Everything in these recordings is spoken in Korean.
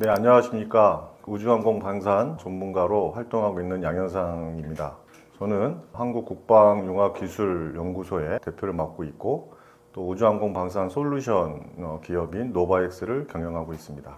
네, 안녕하십니까. 우주항공 방산 전문가로 활동하고 있는 양현상입니다. 저는 한국국방융합기술연구소의 대표를 맡고 있고 또 우주항공 방산 솔루션 기업인 노바엑스를 경영하고 있습니다.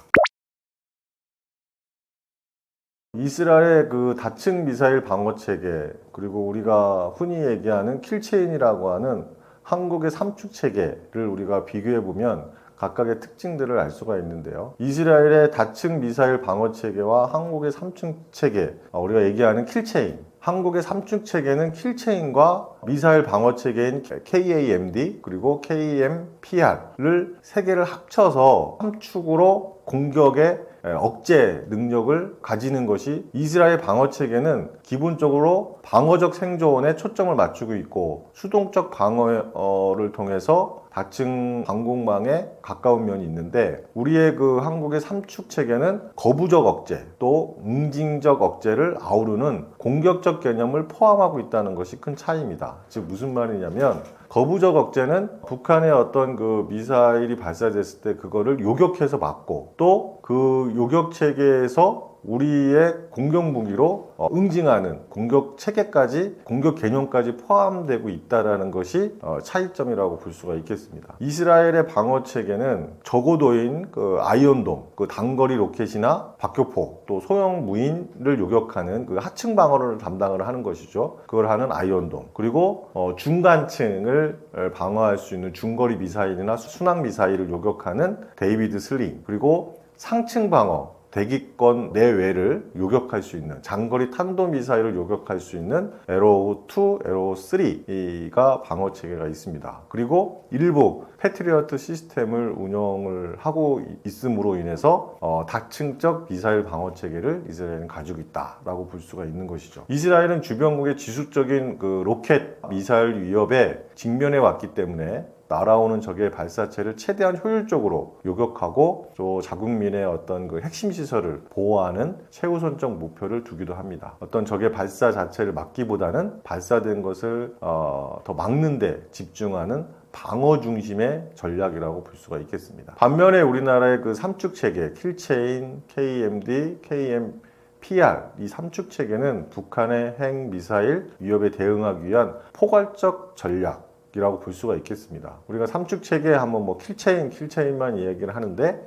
이스라엘의 그 다층 미사일 방어 체계, 그리고 우리가 흔히 얘기하는 킬체인이라고 하는 한국의 삼축 체계를 우리가 비교해 보면 각각의 특징들을 알 수가 있는데요. 이스라엘의 다층 미사일 방어 체계와 한국의 삼축 체계, 우리가 얘기하는 킬체인. 한국의 삼축 체계는 킬체인과 미사일 방어 체계인 KAMD 그리고 KMPR을 세 개를 합쳐서 삼축으로 공격의 억제 능력을 가지는 것이, 이스라엘 방어 체계는 기본적으로 방어적 생존에 초점을 맞추고 있고 수동적 방어를 통해서 다층 방공망에 가까운 면이 있는데, 우리의 그 한국의 삼축 체계는 거부적 억제 또 응징적 억제를 아우르는 공격적 개념을 포함하고 있다는 것이 큰 차이입니다. 즉 무슨 말이냐면, 거부적 억제는 북한의 어떤 그 미사일이 발사됐을 때 그거를 요격해서 막고 또 그 요격 체계에서 우리의 공격 무기로 응징하는 공격 체계까지, 공격 개념까지 포함되고 있다는 것이 차이점이라고 볼 수가 있겠습니다. 이스라엘의 방어 체계는 저고도인 그 아이언돔, 그 단거리 로켓이나 박격포, 또 소형 무인을 요격하는 그 하층 방어를 담당을 하는 것이죠. 그걸 하는 아이언돔, 그리고 중간층을 방어할 수 있는 중거리 미사일이나 순항 미사일을 요격하는 데이비드 슬링, 그리고 상층 방어, 대기권 내외를 요격할 수 있는 장거리 탄도미사일을 요격할 수 있는 에로우2, 에로우3가 방어 체계가 있습니다. 그리고 일부 패트리어트 시스템을 운영을 하고 있음으로 인해서 다층적 미사일 방어 체계를 이스라엘은 가지고 있다라고 볼 수가 있는 것이죠. 이스라엘은 주변국의 지속적인 그 로켓 미사일 위협에 직면해 왔기 때문에 날아오는 적의 발사체를 최대한 효율적으로 요격하고 또 자국민의 어떤 그 핵심 시설을 보호하는 최우선적 목표를 두기도 합니다. 어떤 적의 발사 자체를 막기보다는 발사된 것을 더 막는 데 집중하는 방어 중심의 전략이라고 볼 수가 있겠습니다. 반면에 우리나라의 그 삼축 체계, 킬체인, KMD, KMPR, 이 삼축 체계는 북한의 핵 미사일 위협에 대응하기 위한 포괄적 전략 이라고 볼 수가 있겠습니다. 우리가 삼축 체계에 한번 킬체인만 이야기를 하는데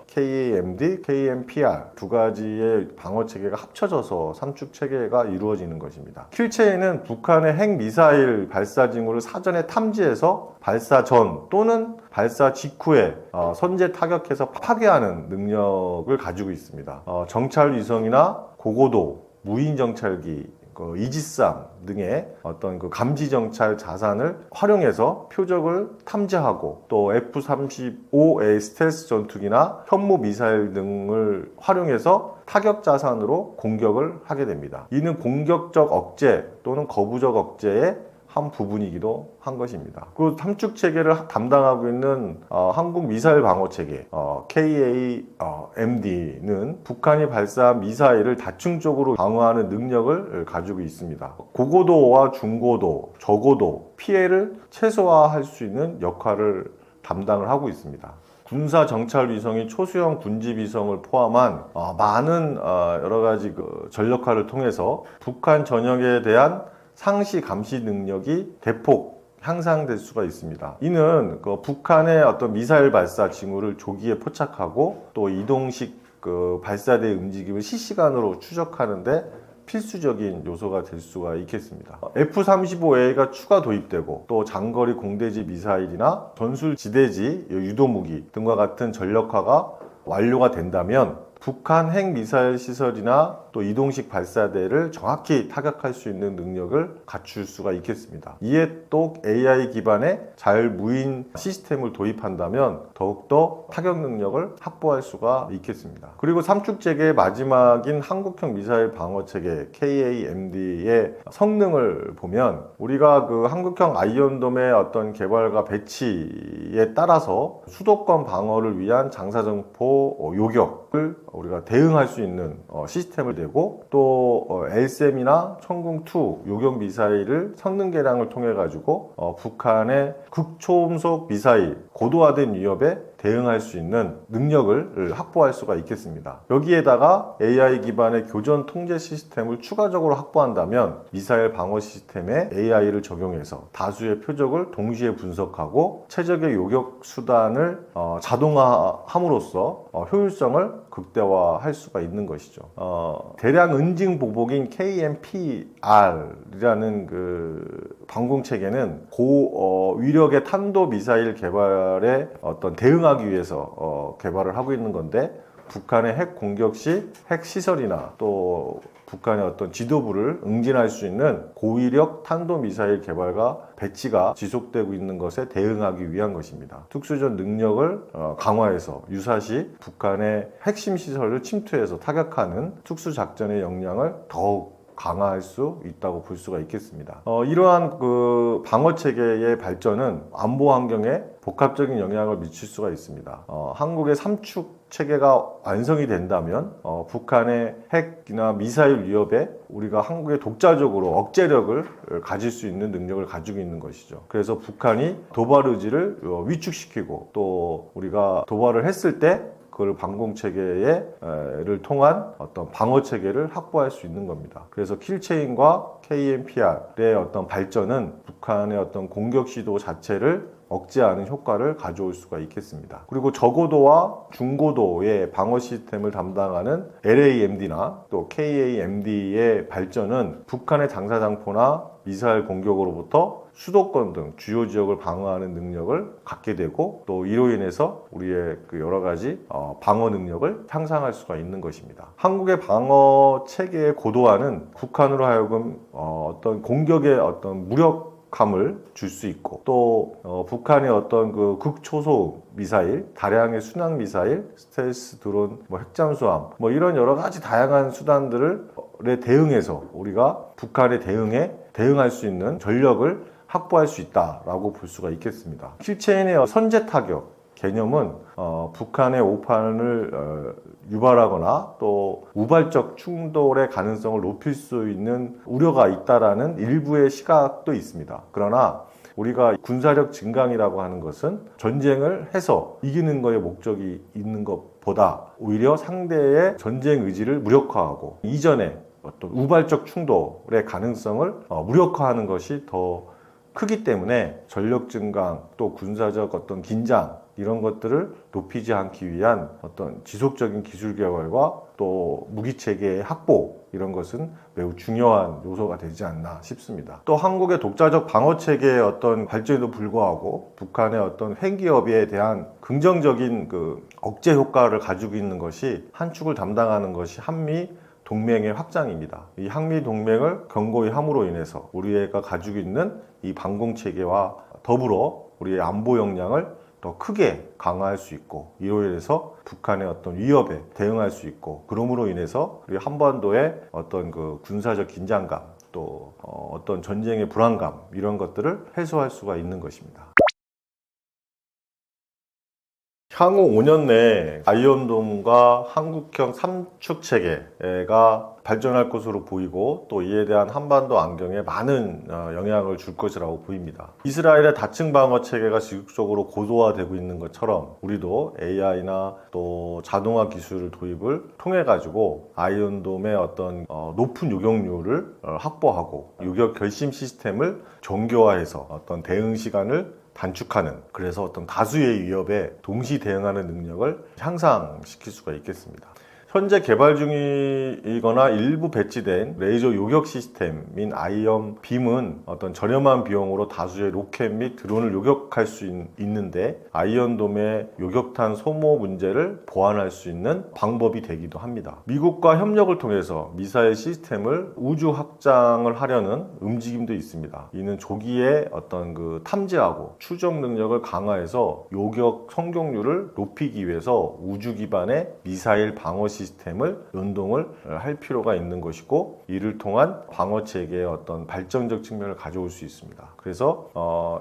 KAMD, KMPR 두 가지의 방어 체계가 합쳐져서 삼축 체계가 이루어지는 것입니다. 킬체인은 북한의 핵 미사일 발사 징후를 사전에 탐지해서 발사 전 또는 발사 직후에 선제 타격해서 파괴하는 능력을 가지고 있습니다. 정찰 위성이나 고고도 무인 정찰기, 이지스함 등의 어떤 그 감지 정찰 자산을 활용해서 표적을 탐지하고, 또 F-35의 스텔스 전투기나 현무 미사일 등을 활용해서 타격 자산으로 공격을 하게 됩니다. 이는 공격적 억제 또는 거부적 억제의 한 부분이기도 한 것입니다. 그 삼축 체계를 담당하고 있는 한국 미사일 방어 체계 KAMD는 북한이 발사한 미사일을 다층적으로 방어하는 능력을 가지고 있습니다. 고고도와 중고도, 저고도 피해를 최소화할 수 있는 역할을 담당을 하고 있습니다. 군사 정찰 위성이 초수형 군집 위성을 포함한 많은 여러 가지 그 전력화를 통해서 북한 전역에 대한 상시 감시 능력이 대폭 향상될 수가 있습니다. 이는 북한의 어떤 미사일 발사 징후를 조기에 포착하고 또 이동식 발사대의 움직임을 실시간으로 추적하는데 필수적인 요소가 될 수가 있겠습니다. F-35A가 추가 도입되고 또 장거리 공대지 미사일이나 전술 지대지 유도무기 등과 같은 전력화가 완료가 된다면 북한 핵 미사일 시설이나 또 이동식 발사대를 정확히 타격할 수 있는 능력을 갖출 수가 있겠습니다. 이에 또 AI 기반의 자율무인 시스템을 도입한다면 더욱더 타격 능력을 확보할 수가 있겠습니다. 그리고 삼축 체계의 마지막인 한국형 미사일 방어 체계 KAMD의 성능을 보면, 우리가 그 한국형 아이언돔의 어떤 개발과 배치에 따라서 수도권 방어를 위한 장사정포 요격을 우리가 대응할 수 있는 시스템을 되고, 또 LSM이나 천궁2 요격 미사일을 성능 개량을 통해 가지고 북한의 극초음속 미사일 고도화된 위협에 대응할 수 있는 능력을 확보할 수가 있겠습니다. 여기에다가 AI 기반의 교전 통제 시스템을 추가적으로 확보한다면 미사일 방어 시스템에 AI를 적용해서 다수의 표적을 동시에 분석하고 최적의 요격 수단을 자동화함으로써 효율성을 극대화할 수가 있는 것이죠. 대량 응징 보복인 KMPR이라는 그 방공 체계는 위력의 탄도 미사일 개발에 어떤 대응하기 위해서 개발을 하고 있는 건데, 북한의 핵 공격 시 핵 시설이나 또 북한의 어떤 지도부를 응징할 수 있는 고위력 탄도미사일 개발과 배치가 지속되고 있는 것에 대응하기 위한 것입니다. 특수전 능력을 강화해서 유사시 북한의 핵심 시설을 침투해서 타격하는 특수작전의 역량을 더욱 강화할 수 있다고 볼 수가 있겠습니다. 이러한 그 방어 체계의 발전은 안보 환경에 복합적인 영향을 미칠 수가 있습니다. 한국의 삼축 체계가 완성이 된다면 북한의 핵이나 미사일 위협에 우리가 한국의 독자적으로 억제력을 가질 수 있는 능력을 가지고 있는 것이죠. 그래서 북한이 도발 의지를 위축시키고 또 우리가 도발을 했을 때 그걸 방공 체계를 통한 어떤 방어 체계를 확보할 수 있는 겁니다. 그래서 킬체인과 KMPR의 어떤 발전은 북한의 어떤 공격 시도 자체를 억제하는 효과를 가져올 수가 있겠습니다. 그리고 저고도와 중고도의 방어 시스템을 담당하는 LAMD나 또 KAMD의 발전은 북한의 장사장포나 미사일 공격으로부터 수도권 등 주요 지역을 방어하는 능력을 갖게 되고, 또 이로 인해서 우리의 그 여러 가지 방어 능력을 향상할 수가 있는 것입니다. 한국의 방어 체계의 고도화는 북한으로 하여금 어떤 공격의 어떤 무력감을 줄 수 있고, 또 북한의 어떤 그 극초소음 미사일, 다량의 순항 미사일, 스텔스 드론, 핵잠수함, 이런 여러 가지 다양한 수단들에 대응해서 우리가 북한의 대응할 수 있는 전력을 확보할 수 있다라고 볼 수가 있겠습니다. 킬체인의 선제 타격 개념은 북한의 오판을 유발하거나 또 우발적 충돌의 가능성을 높일 수 있는 우려가 있다라는 일부의 시각도 있습니다. 그러나 우리가 군사력 증강이라고 하는 것은 전쟁을 해서 이기는 것에 목적이 있는 것보다 오히려 상대의 전쟁 의지를 무력화하고 이전에 어떤 우발적 충돌의 가능성을 무력화하는 것이 더 크기 때문에 전력 증강 또 군사적 어떤 긴장 이런 것들을 높이지 않기 위한 어떤 지속적인 기술 개발과 또 무기 체계의 확보, 이런 것은 매우 중요한 요소가 되지 않나 싶습니다. 또 한국의 독자적 방어 체계의 어떤 발전에도 불구하고 북한의 어떤 핵기업에 대한 긍정적인 그 억제 효과를 가지고 있는 것이 한 축을 담당하는 것이 한미 동맹의 확장입니다. 이 한미 동맹을 견고히 함으로 인해서 우리가 가지고 있는 이 방공 체계와 더불어 우리의 안보 역량을 더 크게 강화할 수 있고, 이로 인해서 북한의 어떤 위협에 대응할 수 있고, 그러므로 인해서 우리 한반도의 어떤 그 군사적 긴장감 또 어떤 전쟁의 불안감, 이런 것들을 해소할 수가 있는 것입니다. 향후 5년 내에 아이언돔과 한국형 삼축 체계가 발전할 것으로 보이고, 또 이에 대한 한반도 안경에 많은 영향을 줄 것이라고 보입니다. 이스라엘의 다층 방어 체계가 지속적으로 고도화되고 있는 것처럼 우리도 AI나 또 자동화 기술 도입을 통해 가지고 아이언돔의 어떤 높은 요격률을 확보하고 요격 결심 시스템을 정교화해서 어떤 대응 시간을 단축하는, 그래서 어떤 다수의 위협에 동시 대응하는 능력을 향상시킬 수가 있겠습니다. 현재 개발 중이거나 일부 배치된 레이저 요격 시스템인 아이언 빔은 어떤 저렴한 비용으로 다수의 로켓 및 드론을 요격할 수 있는데, 아이언돔의 요격탄 소모 문제를 보완할 수 있는 방법이 되기도 합니다. 미국과 협력을 통해서 미사일 시스템을 우주 확장을 하려는 움직임도 있습니다. 이는 조기에 어떤 그 탐지하고 추적 능력을 강화해서 요격 성공률을 높이기 위해서 우주 기반의 미사일 방어 시스템을 연동을 할 필요가 있는 것이고, 이를 통한 방어 체계의 어떤 발전적 측면을 가져올 수 있습니다. 그래서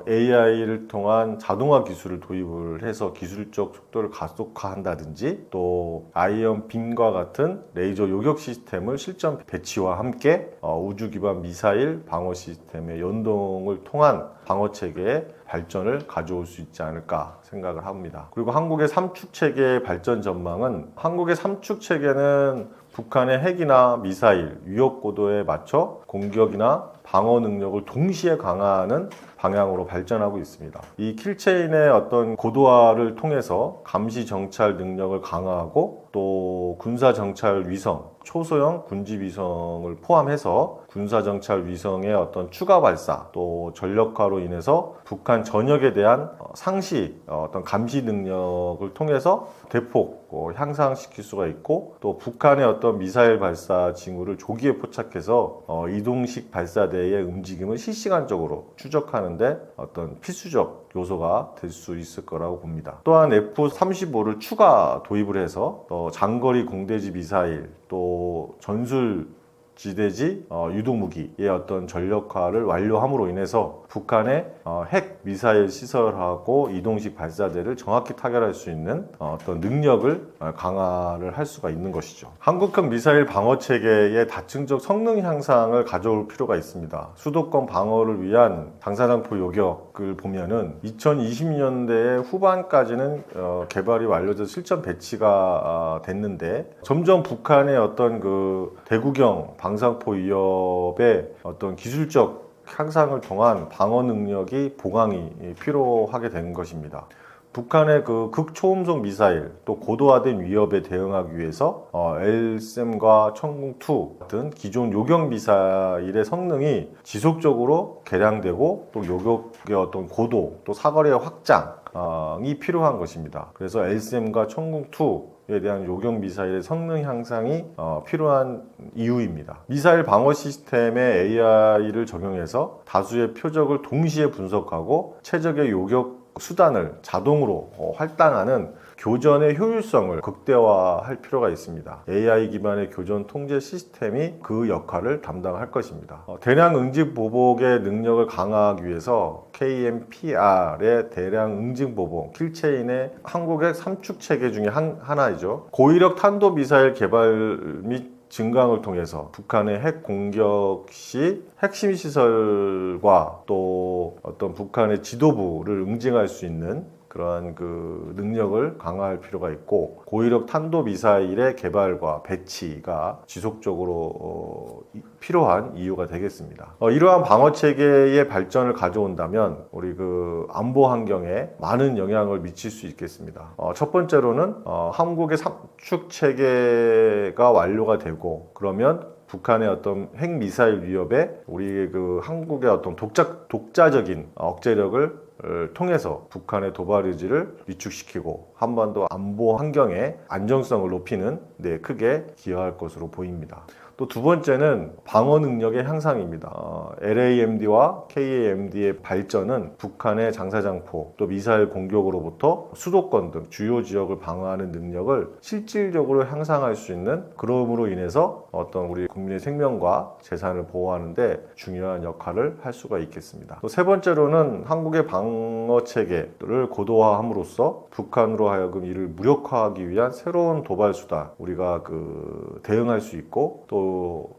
AI를 통한 자동화 기술을 도입을 해서 기술적 속도를 가속화한다든지, 또 아이언 빔과 같은 레이저 요격 시스템을 실전 배치와 함께 우주 기반 미사일 방어 시스템의 연동을 통한 방어 체계의 발전을 가져올 수 있지 않을까 생각을 합니다. 그리고 한국의 삼축체계의 발전 전망은, 한국의 삼축체계는 북한의 핵이나 미사일, 위협 고도에 맞춰 공격이나 방어 능력을 동시에 강화하는 방향으로 발전하고 있습니다. 이 킬체인의 어떤 고도화를 통해서 감시 정찰 능력을 강화하고, 또 군사 정찰 위성, 초소형 군지 위성을 포함해서 군사 정찰 위성의 어떤 추가 발사, 또 전력화로 인해서 북한 전역에 대한 상시 어떤 감시 능력을 통해서 대폭 향상시킬 수가 있고, 또 북한의 어떤 미사일 발사 징후를 조기에 포착해서 이동식 발사대의 움직임을 실시간적으로 추적하는데 어떤 필수적 요소가 될 수 있을 거라고 봅니다. 또한 F-35를 추가 도입을 해서 장거리 공대지 미사일, 또 전술 지대지 유도무기의 어떤 전력화를 완료함으로 인해서 북한의 핵 미사일 시설하고 이동식 발사대를 정확히 타결할 수 있는 어떤 능력을 강화를 할 수가 있는 것이죠. 한국형 미사일 방어 체계의 다층적 성능 향상을 가져올 필요가 있습니다. 수도권 방어를 위한 장사장포 요격을 보면은 2020년대 후반까지는 개발이 완료돼서 실전 배치가 됐는데, 점점 북한의 어떤 그 대구경 방사포 위협의 어떤 기술적 향상을 통한 방어 능력이 보강이 필요하게 된 것입니다. 북한의 그 극초음속 미사일, 또 고도화된 위협에 대응하기 위해서 LSAM과 천궁2 같은 기존 요격 미사일의 성능이 지속적으로 개량되고, 또 요격의 어떤 고도, 또 사거리의 확장이 필요한 것입니다. 그래서 LSAM과 천궁2에 대한 요격 미사일의 성능 향상이 필요한 이유입니다. 미사일 방어 시스템에 AI를 적용해서 다수의 표적을 동시에 분석하고 최적의 요격 수단을 자동으로 할당하는 교전의 효율성을 극대화할 필요가 있습니다. AI 기반의 교전 통제 시스템이 그 역할을 담당할 것입니다. 대량 응징 보복의 능력을 강화하기 위해서 KMPR의 대량 응징 보복, 킬체인의 한국의 삼축 체계 중에 하나이죠. 고위력 탄도 미사일 개발 및 증강을 통해서 북한의 핵 공격 시 핵심 시설과 또 어떤 북한의 지도부를 응징할 수 있는 그러한 그 능력을 강화할 필요가 있고, 고위력 탄도 미사일의 개발과 배치가 지속적으로 필요한 이유가 되겠습니다. 이러한 방어 체계의 발전을 가져온다면 우리 그 안보 환경에 많은 영향을 미칠 수 있겠습니다. 첫 번째로는 한국의 삼축 체계가 완료가 되고, 그러면 북한의 어떤 핵 미사일 위협에 우리 그 한국의 어떤 독자적인 억제력을 통해서 북한의 도발 의지를 위축시키고 한반도 안보 환경의 안정성을 높이는 데 크게 기여할 것으로 보입니다. 또 두 번째는 방어 능력의 향상입니다. LAMD와 KAMD의 발전은 북한의 장사장포, 또 미사일 공격으로부터 수도권 등 주요 지역을 방어하는 능력을 실질적으로 향상할 수 있는, 그럼으로 인해서 어떤 우리 국민의 생명과 재산을 보호하는 데 중요한 역할을 할 수가 있겠습니다. 또 세 번째로는 한국의 방어 체계를 고도화함으로써 북한으로 하여금 이를 무력화하기 위한 새로운 도발 수단, 우리가 그 대응할 수 있고, 또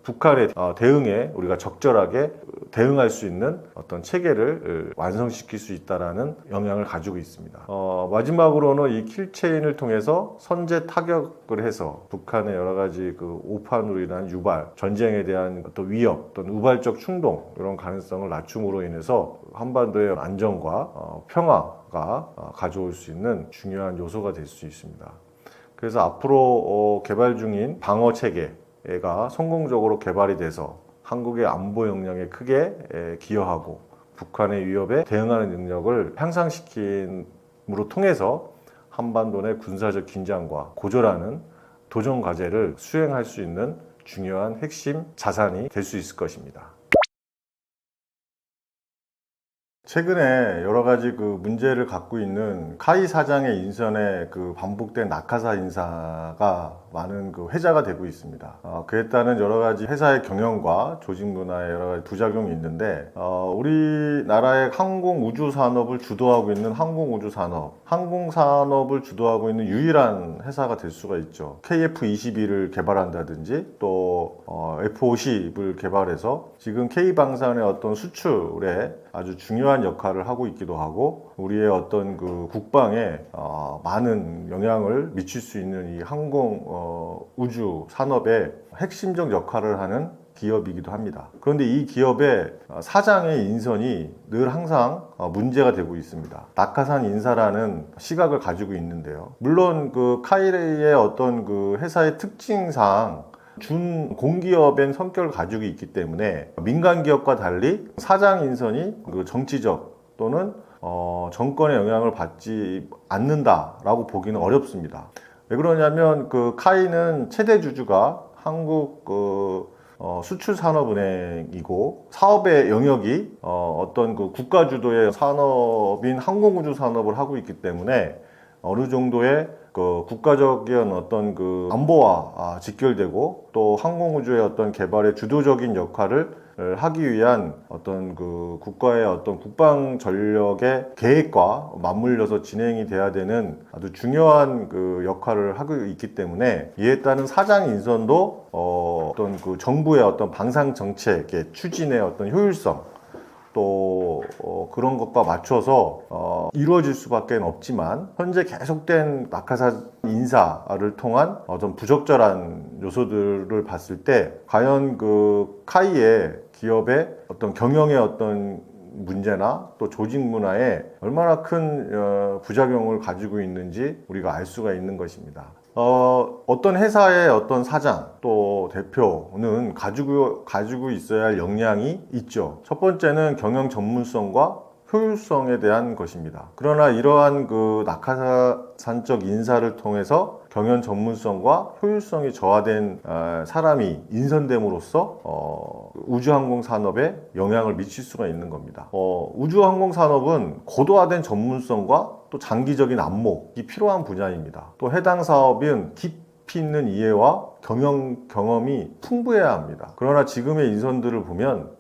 북한의 대응에 우리가 적절하게 대응할 수 있는 어떤 체계를 완성시킬 수 있다라는 영향을 가지고 있습니다. 마지막으로는 이 킬체인을 통해서 선제 타격을 해서 북한의 여러 가지 그 오판으로 인한 유발, 전쟁에 대한 어떤 위협, 어떤 우발적 충동, 이런 가능성을 낮춤으로 인해서 한반도의 안정과 평화가 가져올 수 있는 중요한 요소가 될 수 있습니다. 그래서 앞으로 개발 중인 방어 체계가 성공적으로 개발이 돼서 한국의 안보 역량에 크게 기여하고 북한의 위협에 대응하는 능력을 향상시킴으로 통해서 한반도 내 군사적 긴장과 고조라는 도전 과제를 수행할 수 있는 중요한 핵심 자산이 될 수 있을 것입니다. 최근에 여러 가지 그 문제를 갖고 있는 카이 사장의 인선에 그 반복된 낙하사 인사가 많은 그 회자가 되고 있습니다. 그에 따른 여러 가지 회사의 경영과 조직 문화의 여러 가지 부작용이 있는데, 우리나라의 항공 우주 산업을 주도하고 있는 항공산업을 주도하고 있는 유일한 회사가 될 수가 있죠. KF-21을 개발한다든지 또 F-50을 개발해서 지금 K방산의 어떤 수출에 아주 중요한 중요한 역할을 하고 있기도 하고 우리의 어떤 그 국방에 많은 영향을 미칠 수 있는 이 항공 우주 산업의 핵심적 역할을 하는 기업이기도 합니다. 그런데 이 기업의 사장의 인선이 늘 항상 문제가 되고 있습니다. 낙하산 인사라는 시각을 가지고 있는데요. 물론 그 카이의 어떤 그 회사의 특징상 준 공기업의 성격을 가지고 있기 때문에 민간 기업과 달리 사장 인선이 그 정치적 또는 정권의 영향을 받지 않는다라고 보기는 어렵습니다. 왜 그러냐면 그 카이는 최대 주주가 한국 수출산업은행이고 사업의 영역이 어떤 그 국가 주도의 산업인 항공우주 산업을 하고 있기 때문에 어느 정도의 그 국가적인 어떤 그 안보와 직결되고 또 항공우주의 어떤 개발에 주도적인 역할을 하기 위한 어떤 그 국가의 어떤 국방 전력의 계획과 맞물려서 진행이 돼야 되는 아주 중요한 그 역할을 하고 있기 때문에 이에 따른 사장 인선도 어떤 그 정부의 어떤 방산 정책의 추진의 어떤 효율성 또 그런 것과 맞춰서 이루어질 수밖에 없지만 현재 계속된 낙하산 인사를 통한 어떤 부적절한 요소들을 봤을 때 과연 그 카이의 기업의 어떤 경영의 어떤 문제나 또 조직 문화에 얼마나 큰 부작용을 가지고 있는지 우리가 알 수가 있는 것입니다. 어떤 회사의 어떤 사장 또 대표는 가지고 있어야 할 역량이 있죠. 첫 번째는 경영 전문성과 효율성에 대한 것입니다. 그러나 이러한 그 낙하산적 인사를 통해서 경영 전문성과 효율성이 저하된 사람이 인선됨으로써 우주항공 산업에 영향을 미칠 수가 있는 겁니다. 우주항공 산업은 고도화된 전문성과 또 장기적인 안목이 필요한 분야입니다. 또 해당 사업은 깊이 있는 이해와 경험이 풍부해야 합니다. 그러나 지금의 인선들을 보면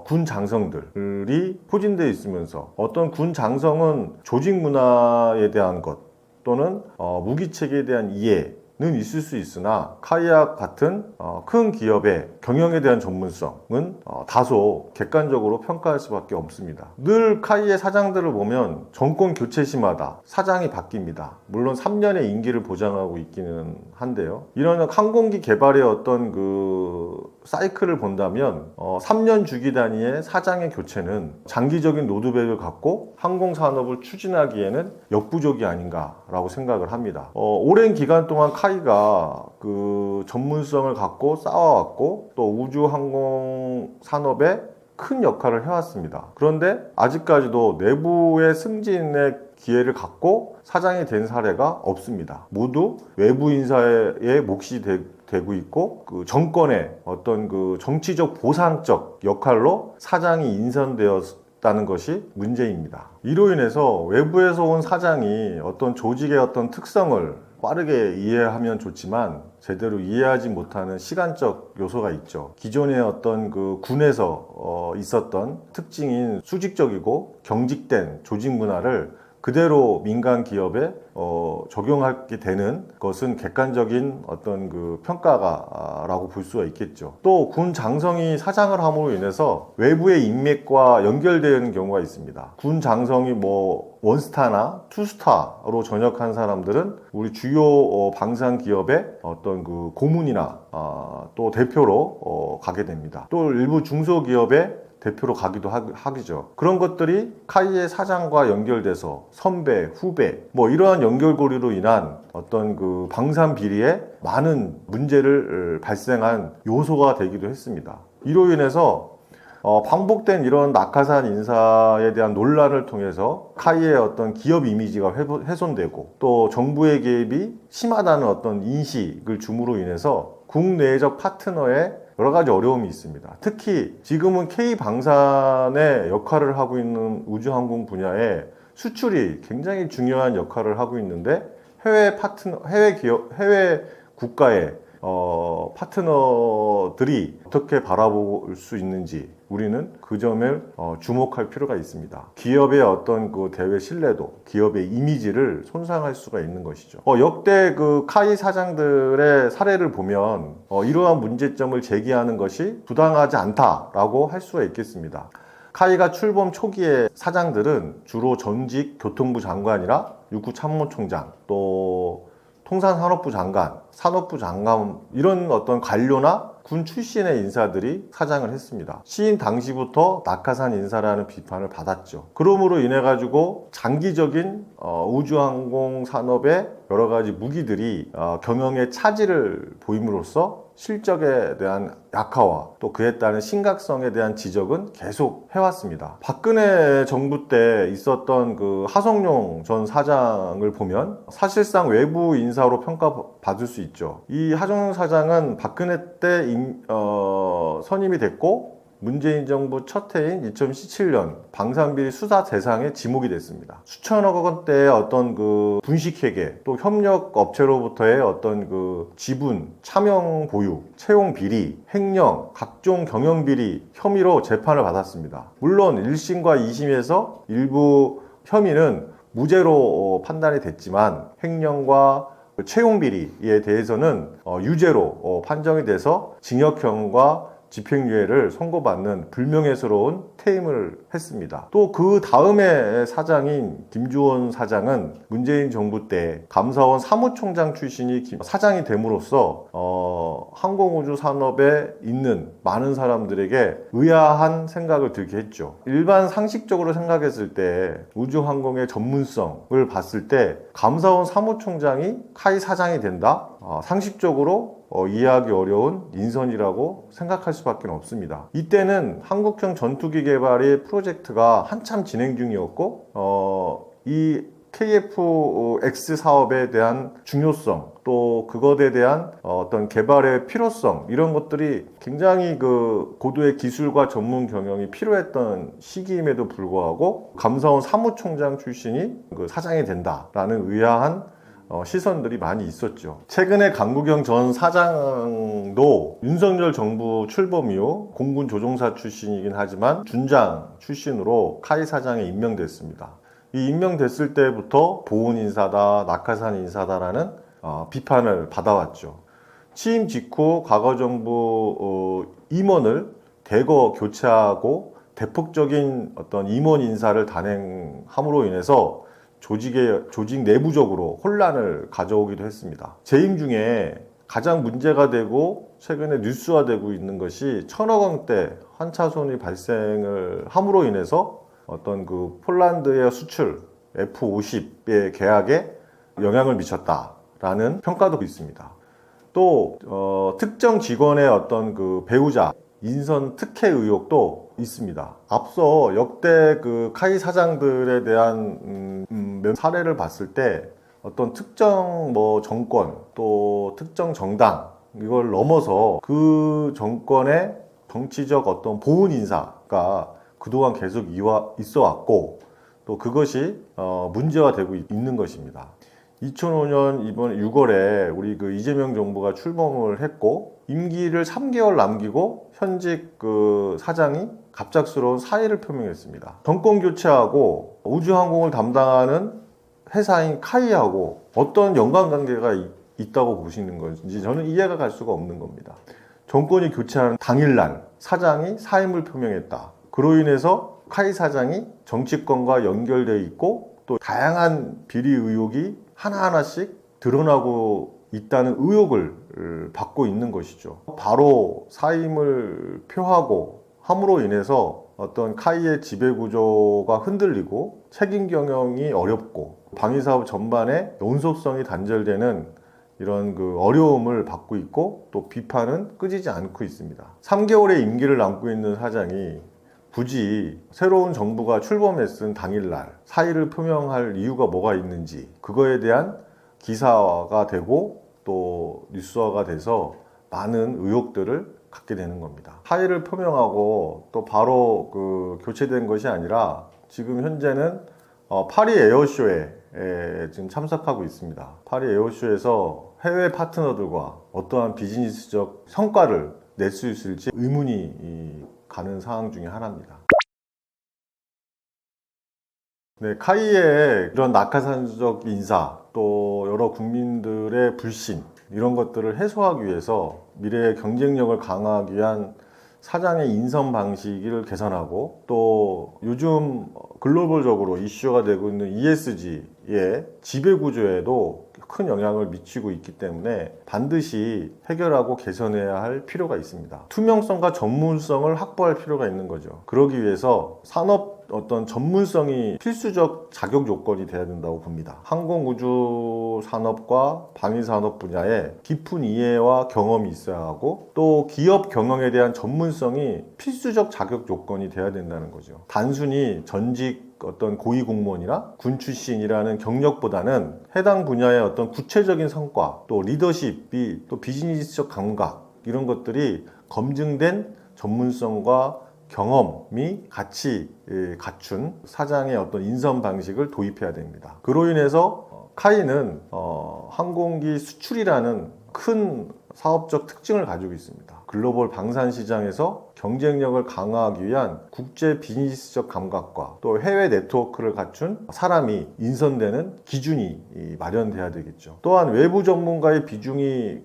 군 장성들이 포진되어 있으면서 어떤 군 장성은 조직 문화에 대한 것 또는 무기체계에 대한 이해는 있을 수 있으나 카이와 같은 큰 기업의 경영에 대한 전문성은 다소 객관적으로 평가할 수밖에 없습니다. 늘 카이의 사장들을 보면 정권 교체 시마다 사장이 바뀝니다. 물론 3년의 임기를 보장하고 있기는 한데요. 이런 항공기 개발의 어떤 그 사이클을 본다면 3년 주기 단위의 사장의 교체는 장기적인 로드맵을 갖고 항공산업을 추진하기에는 역부족이 아닌가라고 생각을 합니다. 오랜 기간 동안 카이가 그 전문성을 갖고 쌓아왔고 또 우주항공 산업에 큰 역할을 해왔습니다. 그런데 아직까지도 내부의 승진의 기회를 갖고 사장이 된 사례가 없습니다. 모두 외부 인사의 몫이 되고 있고 그 정권의 어떤 그 정치적 보상적 역할로 사장이 인선되었다는 것이 문제입니다. 이로 인해서 외부에서 온 사장이 어떤 조직의 어떤 특성을 빠르게 이해하면 좋지만 제대로 이해하지 못하는 시간적 요소가 있죠. 기존의 어떤 그 군에서 있었던 특징인 수직적이고 경직된 조직 문화를 그대로 민간 기업에 적용하게 되는 것은 객관적인 어떤 그 평가가라고 볼 수가 있겠죠. 또 군 장성이 사장을 함으로 인해서 외부의 인맥과 연결되는 경우가 있습니다. 군 장성이 뭐 원스타나 투스타로 전역한 사람들은 우리 주요 방산 기업의 어떤 그 고문이나 또 대표로 가게 됩니다. 또 일부 중소기업의 대표로 가기도 하기죠. 그런 것들이 카이의 사장과 연결돼서 선배, 후배 뭐 이러한 연결고리로 인한 어떤 그 방산 비리에 많은 문제를 발생한 요소가 되기도 했습니다. 이로 인해서 반복된 이런 낙하산 인사에 대한 논란을 통해서 카이의 어떤 기업 이미지가 훼손되고 또 정부의 개입이 심하다는 어떤 인식을 줌으로 인해서 국내적 파트너의 여러 가지 어려움이 있습니다. 특히 지금은 K방산의 역할을 하고 있는 우주항공 분야에 수출이 굉장히 중요한 역할을 하고 있는데 해외 국가의 파트너들이 어떻게 바라볼 수 있는지 우리는 그 점을 주목할 필요가 있습니다. 기업의 어떤 그 대외 신뢰도, 기업의 이미지를 손상할 수가 있는 것이죠. 역대 그 카이 사장들의 사례를 보면 이러한 문제점을 제기하는 것이 부당하지 않다라고 할 수가 있겠습니다. 카이가 출범 초기의 사장들은 주로 전직 교통부 장관이나 육구참모총장, 또 통상산업부 장관, 산업부 장관 이런 어떤 관료나 군 출신의 인사들이 사장을 했습니다. 취임 당시부터 낙하산 인사라는 비판을 받았죠. 그러므로 인해 가지고 장기적인 우주항공 산업의 여러 가지 무기들이 경영에 차질을 보임으로써 실적에 대한 약화와 또 그에 따른 심각성에 대한 지적은 계속 해왔습니다. 박근혜 정부 때 있었던 그 하성룡 전 사장을 보면 사실상 외부 인사로 평가받을 수 있죠. 이 하성룡 사장은 박근혜 때 선임이 됐고 문재인 정부 첫 해인 2017년 방산비리 수사 대상에 지목이 됐습니다. 수천억 원대의 어떤 그 분식회계 또 협력 업체로부터의 어떤 그 지분, 차명 보유, 채용 비리, 횡령, 각종 경영 비리 혐의로 재판을 받았습니다. 물론 1심과 2심에서 일부 혐의는 무죄로 판단이 됐지만 횡령과 채용 비리에 대해서는 유죄로 판정이 돼서 징역형과 집행유예를 선고받는 불명예스러운 퇴임을 했습니다. 또 그 다음에 사장인 김주원 사장은 문재인 정부 때 감사원 사무총장 출신이 사장이 됨으로써 항공우주 산업에 있는 많은 사람들에게 의아한 생각을 들게 했죠. 일반 상식적으로 생각했을 때 우주항공의 전문성을 봤을 때 감사원 사무총장이 카이 사장이 된다? 상식적으로 이해하기 어려운 인선이라고 생각할 수밖에 없습니다. 이때는 한국형 전투기 개발의 프로젝트가 한참 진행 중이었고 이 KF-X 사업에 대한 중요성 또 그것에 대한 어떤 개발의 필요성 이런 것들이 굉장히 그 고도의 기술과 전문 경영이 필요했던 시기임에도 불구하고 감사원 사무총장 출신이 그 사장이 된다라는 의아한 시선들이 많이 있었죠. 최근에 강국영 전 사장도 윤석열 정부 출범 이후 공군 조종사 출신이긴 하지만 준장 출신으로 카이 사장에 임명됐습니다. 이 임명됐을 때부터 보훈 인사다, 낙하산 인사다라는 비판을 받아왔죠. 취임 직후 과거 정부 임원을 대거 교체하고 대폭적인 어떤 임원 인사를 단행함으로 인해서 조직 내부적으로 혼란을 가져오기도 했습니다. 재임 중에 가장 문제가 되고 최근에 뉴스화되고 있는 것이 1,000억 원대 환차손이 발생을 함으로 인해서 어떤 그 폴란드의 수출 F-50의 계약에 영향을 미쳤다라는 평가도 있습니다. 또 특정 직원의 어떤 그 배우자 인선 특혜 의혹도 있습니다. 앞서 역대 그 카이 사장들에 대한 사례를 봤을 때 어떤 특정 뭐 정권 또 특정 정당 이걸 넘어서 그 정권의 정치적 어떤 보훈 인사가 그동안 계속 있어 왔고 또 그것이 문제화되고 있는 것입니다. 2005년 이번 6월에 우리 그 이재명 정부가 출범을 했고 임기를 3개월 남기고 현직 그 사장이 갑작스러운 사의를 표명했습니다. 정권 교체하고 우주항공을 담당하는 회사인 카이하고 어떤 연관관계가 있다고 보시는 건지 저는 이해가 갈 수가 없는 겁니다. 정권이 교체하는 당일날 사장이 사임을 표명했다. 그로 인해서 카이 사장이 정치권과 연결되어 있고 또 다양한 비리 의혹이 하나하나씩 드러나고 있다는 의혹을 받고 있는 것이죠. 바로 사임을 표하고 함으로 인해서 어떤 카이의 지배구조가 흔들리고 책임 경영이 어렵고 방위사업 전반에 연속성이 단절되는 이런 그 어려움을 받고 있고 또 비판은 끄지지 않고 있습니다. 3개월의 임기를 남고 있는 사장이 굳이 새로운 정부가 출범했은 당일날 사의를 표명할 이유가 뭐가 있는지 그거에 대한 기사화가 되고 또 뉴스화가 돼서 많은 의혹들을 갖게 되는 겁니다. 사의를 표명하고 또 바로 그 교체된 것이 아니라 지금 현재는 파리 에어쇼에 지금 참석하고 있습니다. 파리 에어쇼에서 해외 파트너들과 어떠한 비즈니스적 성과를 낼 수 있을지 의문이 가는 상황 중에 하나입니다. 네, 카이의 이런 낙하산적 인사 또 여러 국민들의 불신 이런 것들을 해소하기 위해서 미래의 경쟁력을 강화하기 위한 사장의 인선 방식을 개선하고 또 요즘 글로벌적으로 이슈가 되고 있는 ESG의 지배 구조에도 큰 영향을 미치고 있기 때문에 반드시 해결하고 개선해야 할 필요가 있습니다. 투명성과 전문성을 확보할 필요가 있는 거죠. 그러기 위해서 산업 어떤 전문성이 필수적 자격 요건이 돼야 된다고 봅니다. 항공우주 산업과 방위산업 분야에 깊은 이해와 경험이 있어야 하고 또 기업 경영에 대한 전문성이 필수적 자격 요건이 돼야 된다는 거죠. 단순히 전직 어떤 고위 공무원이나 군 출신이라는 경력보다는 해당 분야의 어떤 구체적인 성과, 또 리더십이 또 비즈니스적 감각 이런 것들이 검증된 전문성과 경험이 같이 갖춘 사장의 어떤 인선 방식을 도입해야 됩니다. 그로 인해서 카이는 항공기 수출이라는 큰 사업적 특징을 가지고 있습니다. 글로벌 방산 시장에서 경쟁력을 강화하기 위한 국제 비즈니스적 감각과 또 해외 네트워크를 갖춘 사람이 인선되는 기준이 마련돼야 되겠죠. 또한 외부 전문가의 비중이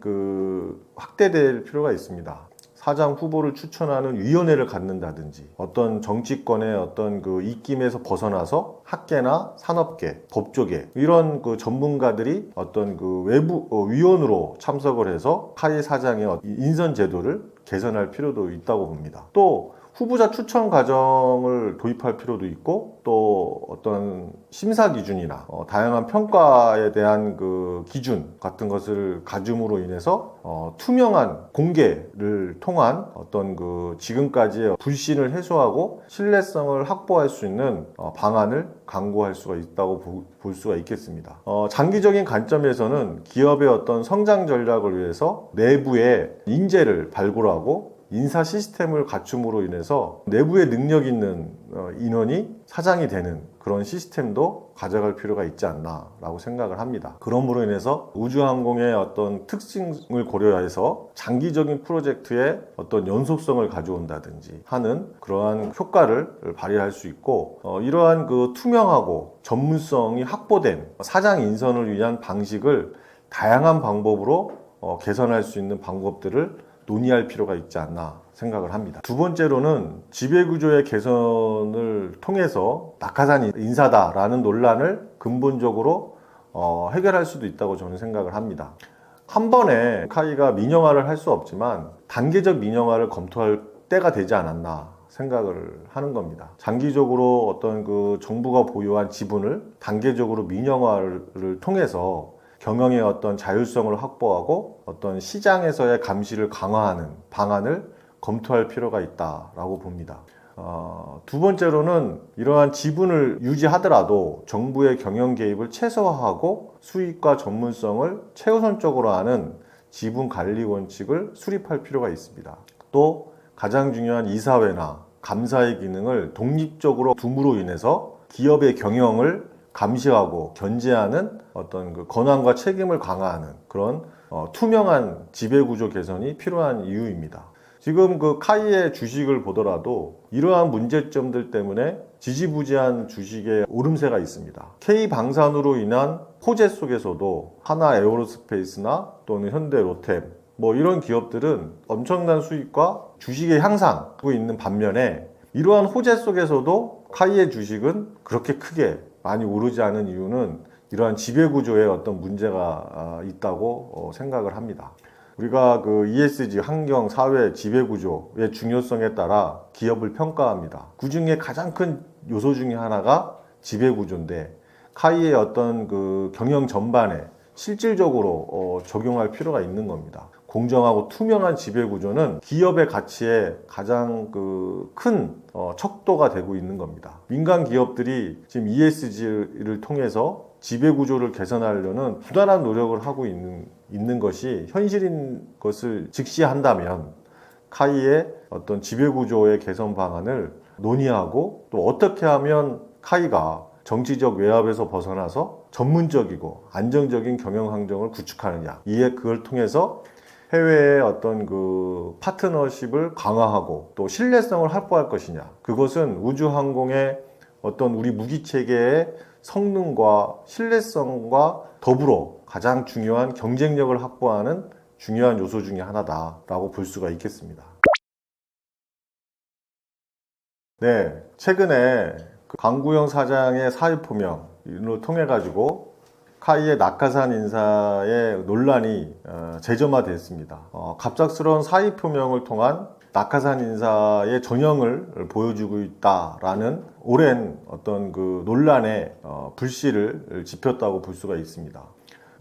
확대될 필요가 있습니다. 사장 후보를 추천하는 위원회를 갖는다든지 어떤 정치권의 어떤 입김에서 벗어나서 학계나 산업계, 법조계 이런 전문가들이 어떤 외부 위원으로 참석을 해서 카이 사장의 인선 제도를 개선할 필요도 있다고 봅니다. 또 후보자 추천 과정을 도입할 필요도 있고 또 어떤 심사 기준이나 다양한 평가에 대한 기준 같은 것을 가줌으로 인해서 투명한 공개를 통한 어떤 지금까지의 불신을 해소하고 신뢰성을 확보할 수 있는 방안을 강구할 수가 있다고 볼 수가 있겠습니다. 장기적인 관점에서는 기업의 어떤 성장 전략을 위해서 내부의 인재를 발굴하고 인사 시스템을 갖춤으로 인해서 내부에 능력 있는 인원이 사장이 되는 그런 시스템도 가져갈 필요가 있지 않나 라고 생각을 합니다. 그러므로 인해서 우주항공의 어떤 특징을 고려해서 장기적인 프로젝트에 어떤 연속성을 가져온다든지 하는 그러한 효과를 발휘할 수 있고 이러한 투명하고 전문성이 확보된 사장 인선을 위한 방식을 다양한 방법으로 개선할 수 있는 방법들을 논의할 필요가 있지 않나 생각을 합니다. 두 번째로는 지배구조의 개선을 통해서 낙하산 인사다라는 논란을 근본적으로 해결할 수도 있다고 저는 생각을 합니다. 한 번에 카이가 민영화를 할 수 없지만 단계적 민영화를 검토할 때가 되지 않았나 생각을 하는 겁니다. 장기적으로 어떤 정부가 보유한 지분을 단계적으로 민영화를 통해서 경영의 어떤 자율성을 확보하고 어떤 시장에서의 감시를 강화하는 방안을 검토할 필요가 있다라고 봅니다. 두 번째로는 이러한 지분을 유지하더라도 정부의 경영 개입을 최소화하고 수익과 전문성을 최우선적으로 하는 지분 관리 원칙을 수립할 필요가 있습니다. 또 가장 중요한 이사회나 감사의 기능을 독립적으로 둠으로 인해서 기업의 경영을 감시하고 견제하는 어떤 권한과 책임을 강화하는 그런 투명한 지배구조 개선이 필요한 이유입니다. 지금 카이의 주식을 보더라도 이러한 문제점들 때문에 지지부진한 주식의 오름세가 있습니다. K방산으로 인한 호재 속에서도 하나 에어로스페이스나 또는 현대 로템 이런 기업들은 엄청난 수익과 주식의 향상하고 있는 반면에 이러한 호재 속에서도 카이의 주식은 그렇게 크게 많이 오르지 않은 이유는 이러한 지배구조에 어떤 문제가 있다고 생각을 합니다. 우리가 ESG, 환경, 사회, 지배구조의 중요성에 따라 기업을 평가합니다. 그 중에 가장 큰 요소 중에 하나가 지배구조인데 카이의 어떤 경영 전반에 실질적으로 적용할 필요가 있는 겁니다. 공정하고 투명한 지배구조는 기업의 가치에 가장 큰 척도가 되고 있는 겁니다. 민간 기업들이 지금 ESG를 통해서 지배구조를 개선하려는 부단한 노력을 하고 있는 것이 현실인 것을 직시한다면 카이의 어떤 지배구조의 개선 방안을 논의하고 또 어떻게 하면 카이가 정치적 외압에서 벗어나서 전문적이고 안정적인 경영 환경을 구축하느냐, 그걸 통해서 해외의 어떤 파트너십을 강화하고 또 신뢰성을 확보할 것이냐, 그것은 우주항공의 어떤 우리 무기체계의 성능과 신뢰성과 더불어 가장 중요한 경쟁력을 확보하는 중요한 요소 중에 하나다라고 볼 수가 있겠습니다. 네, 최근에 그 강구영 사장의 사의 표명을 통해 가지고 카이의 낙하산 인사의 논란이 재점화됐습니다. 갑작스러운 사의 표명을 통한 낙하산 인사의 전형을 보여주고 있다라는 오랜 어떤 그 논란의 불씨를 지폈다고 볼 수가 있습니다.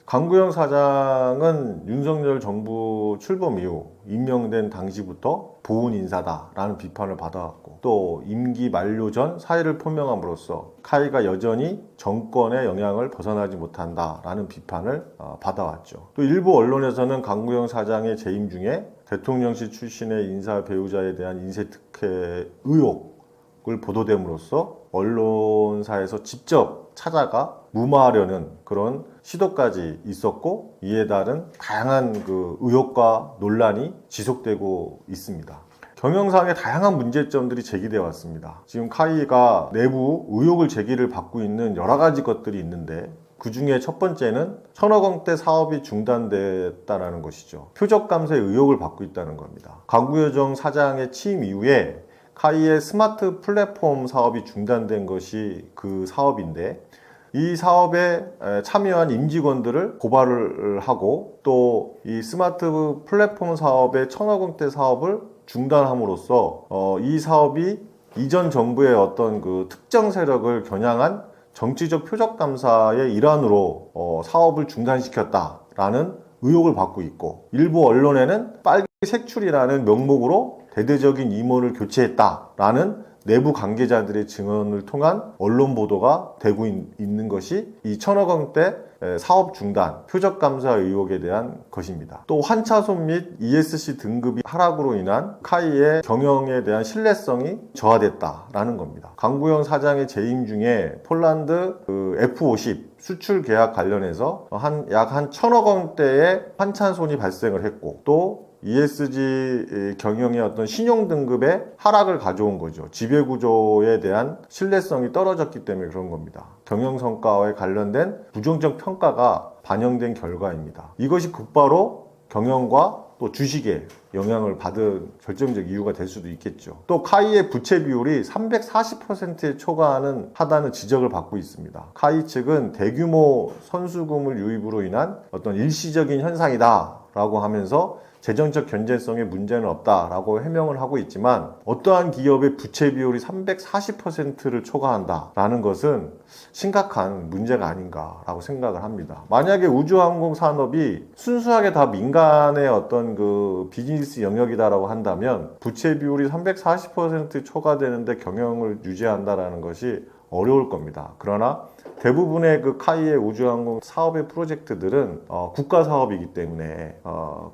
강구영 사장은 윤석열 정부 출범 이후 임명된 당시부터 보훈 인사다라는 비판을 받아왔고, 또 임기 만료 전 사의를 표명함으로써 카이가 여전히 정권의 영향을 벗어나지 못한다라는 비판을 받아왔죠. 또 일부 언론에서는 강구영 사장의 재임 중에 대통령실 출신의 인사 배우자에 대한 인세 특혜 의혹을 보도됨으로써 언론사에서 직접 찾아가 무마하려는 그런 시도까지 있었고, 이에 따른 다양한 그 의혹과 논란이 지속되고 있습니다. 경영상의 다양한 문제점들이 제기되어 왔습니다. 지금 카이가 내부 의혹을 제기를 받고 있는 여러 가지 것들이 있는데, 그 중에 첫 번째는 1,000억 원대 사업이 중단됐다는 것이죠. 표적 감사의 의혹을 받고 있다는 겁니다. 강구여정 사장의 취임 이후에 카이의 스마트 플랫폼 사업이 중단된 것이 그 사업인데, 이 사업에 참여한 임직원들을 고발을 하고, 또 이 스마트 플랫폼 사업의 1,000억 원대 사업을 중단함으로써 이 사업이 이전 정부의 어떤 그 특정 세력을 겨냥한 정치적 표적 감사의 일환으로 사업을 중단시켰다라는 의혹을 받고 있고, 일부 언론에는 빨개 색출이라는 명목으로 대대적인 임원을 교체했다라는 내부 관계자들의 증언을 통한 언론 보도가 되고 있는 것이 이 1,000억 원대 사업 중단, 표적 감사 의혹에 대한 것입니다. 또 환차손 및 ESC 등급이 하락으로 인한 카이의 경영에 대한 신뢰성이 저하됐다라는 겁니다. 강구영 사장의 재임 중에 폴란드 F50 수출 계약 관련해서 약 1,000억 원대의 환차손이 발생을 했고, 또 ESG 경영의 어떤 신용 등급의 하락을 가져온 거죠. 지배구조에 대한 신뢰성이 떨어졌기 때문에 그런 겁니다. 경영 성과에 관련된 부정적 평가가 반영된 결과입니다. 이것이 곧바로 경영과 또 주식에 영향을 받은 결정적 이유가 될 수도 있겠죠. 또 카이의 부채 비율이 340%에 초과하다는 지적을 받고 있습니다. 카이 측은 대규모 선수금을 유입으로 인한 어떤 일시적인 현상이다 라고 하면서 재정적 견제성에 문제는 없다라고 해명을 하고 있지만, 어떠한 기업의 부채 비율이 340%를 초과한다라는 것은 심각한 문제가 아닌가라고 생각을 합니다. 만약에 우주항공 산업이 순수하게 다 민간의 어떤 그 비즈니스 영역이다라고 한다면 부채 비율이 340% 초과되는데 경영을 유지한다라는 것이 어려울 겁니다. 그러나 대부분의 그 카이의 우주항공 사업의 프로젝트들은 국가 사업이기 때문에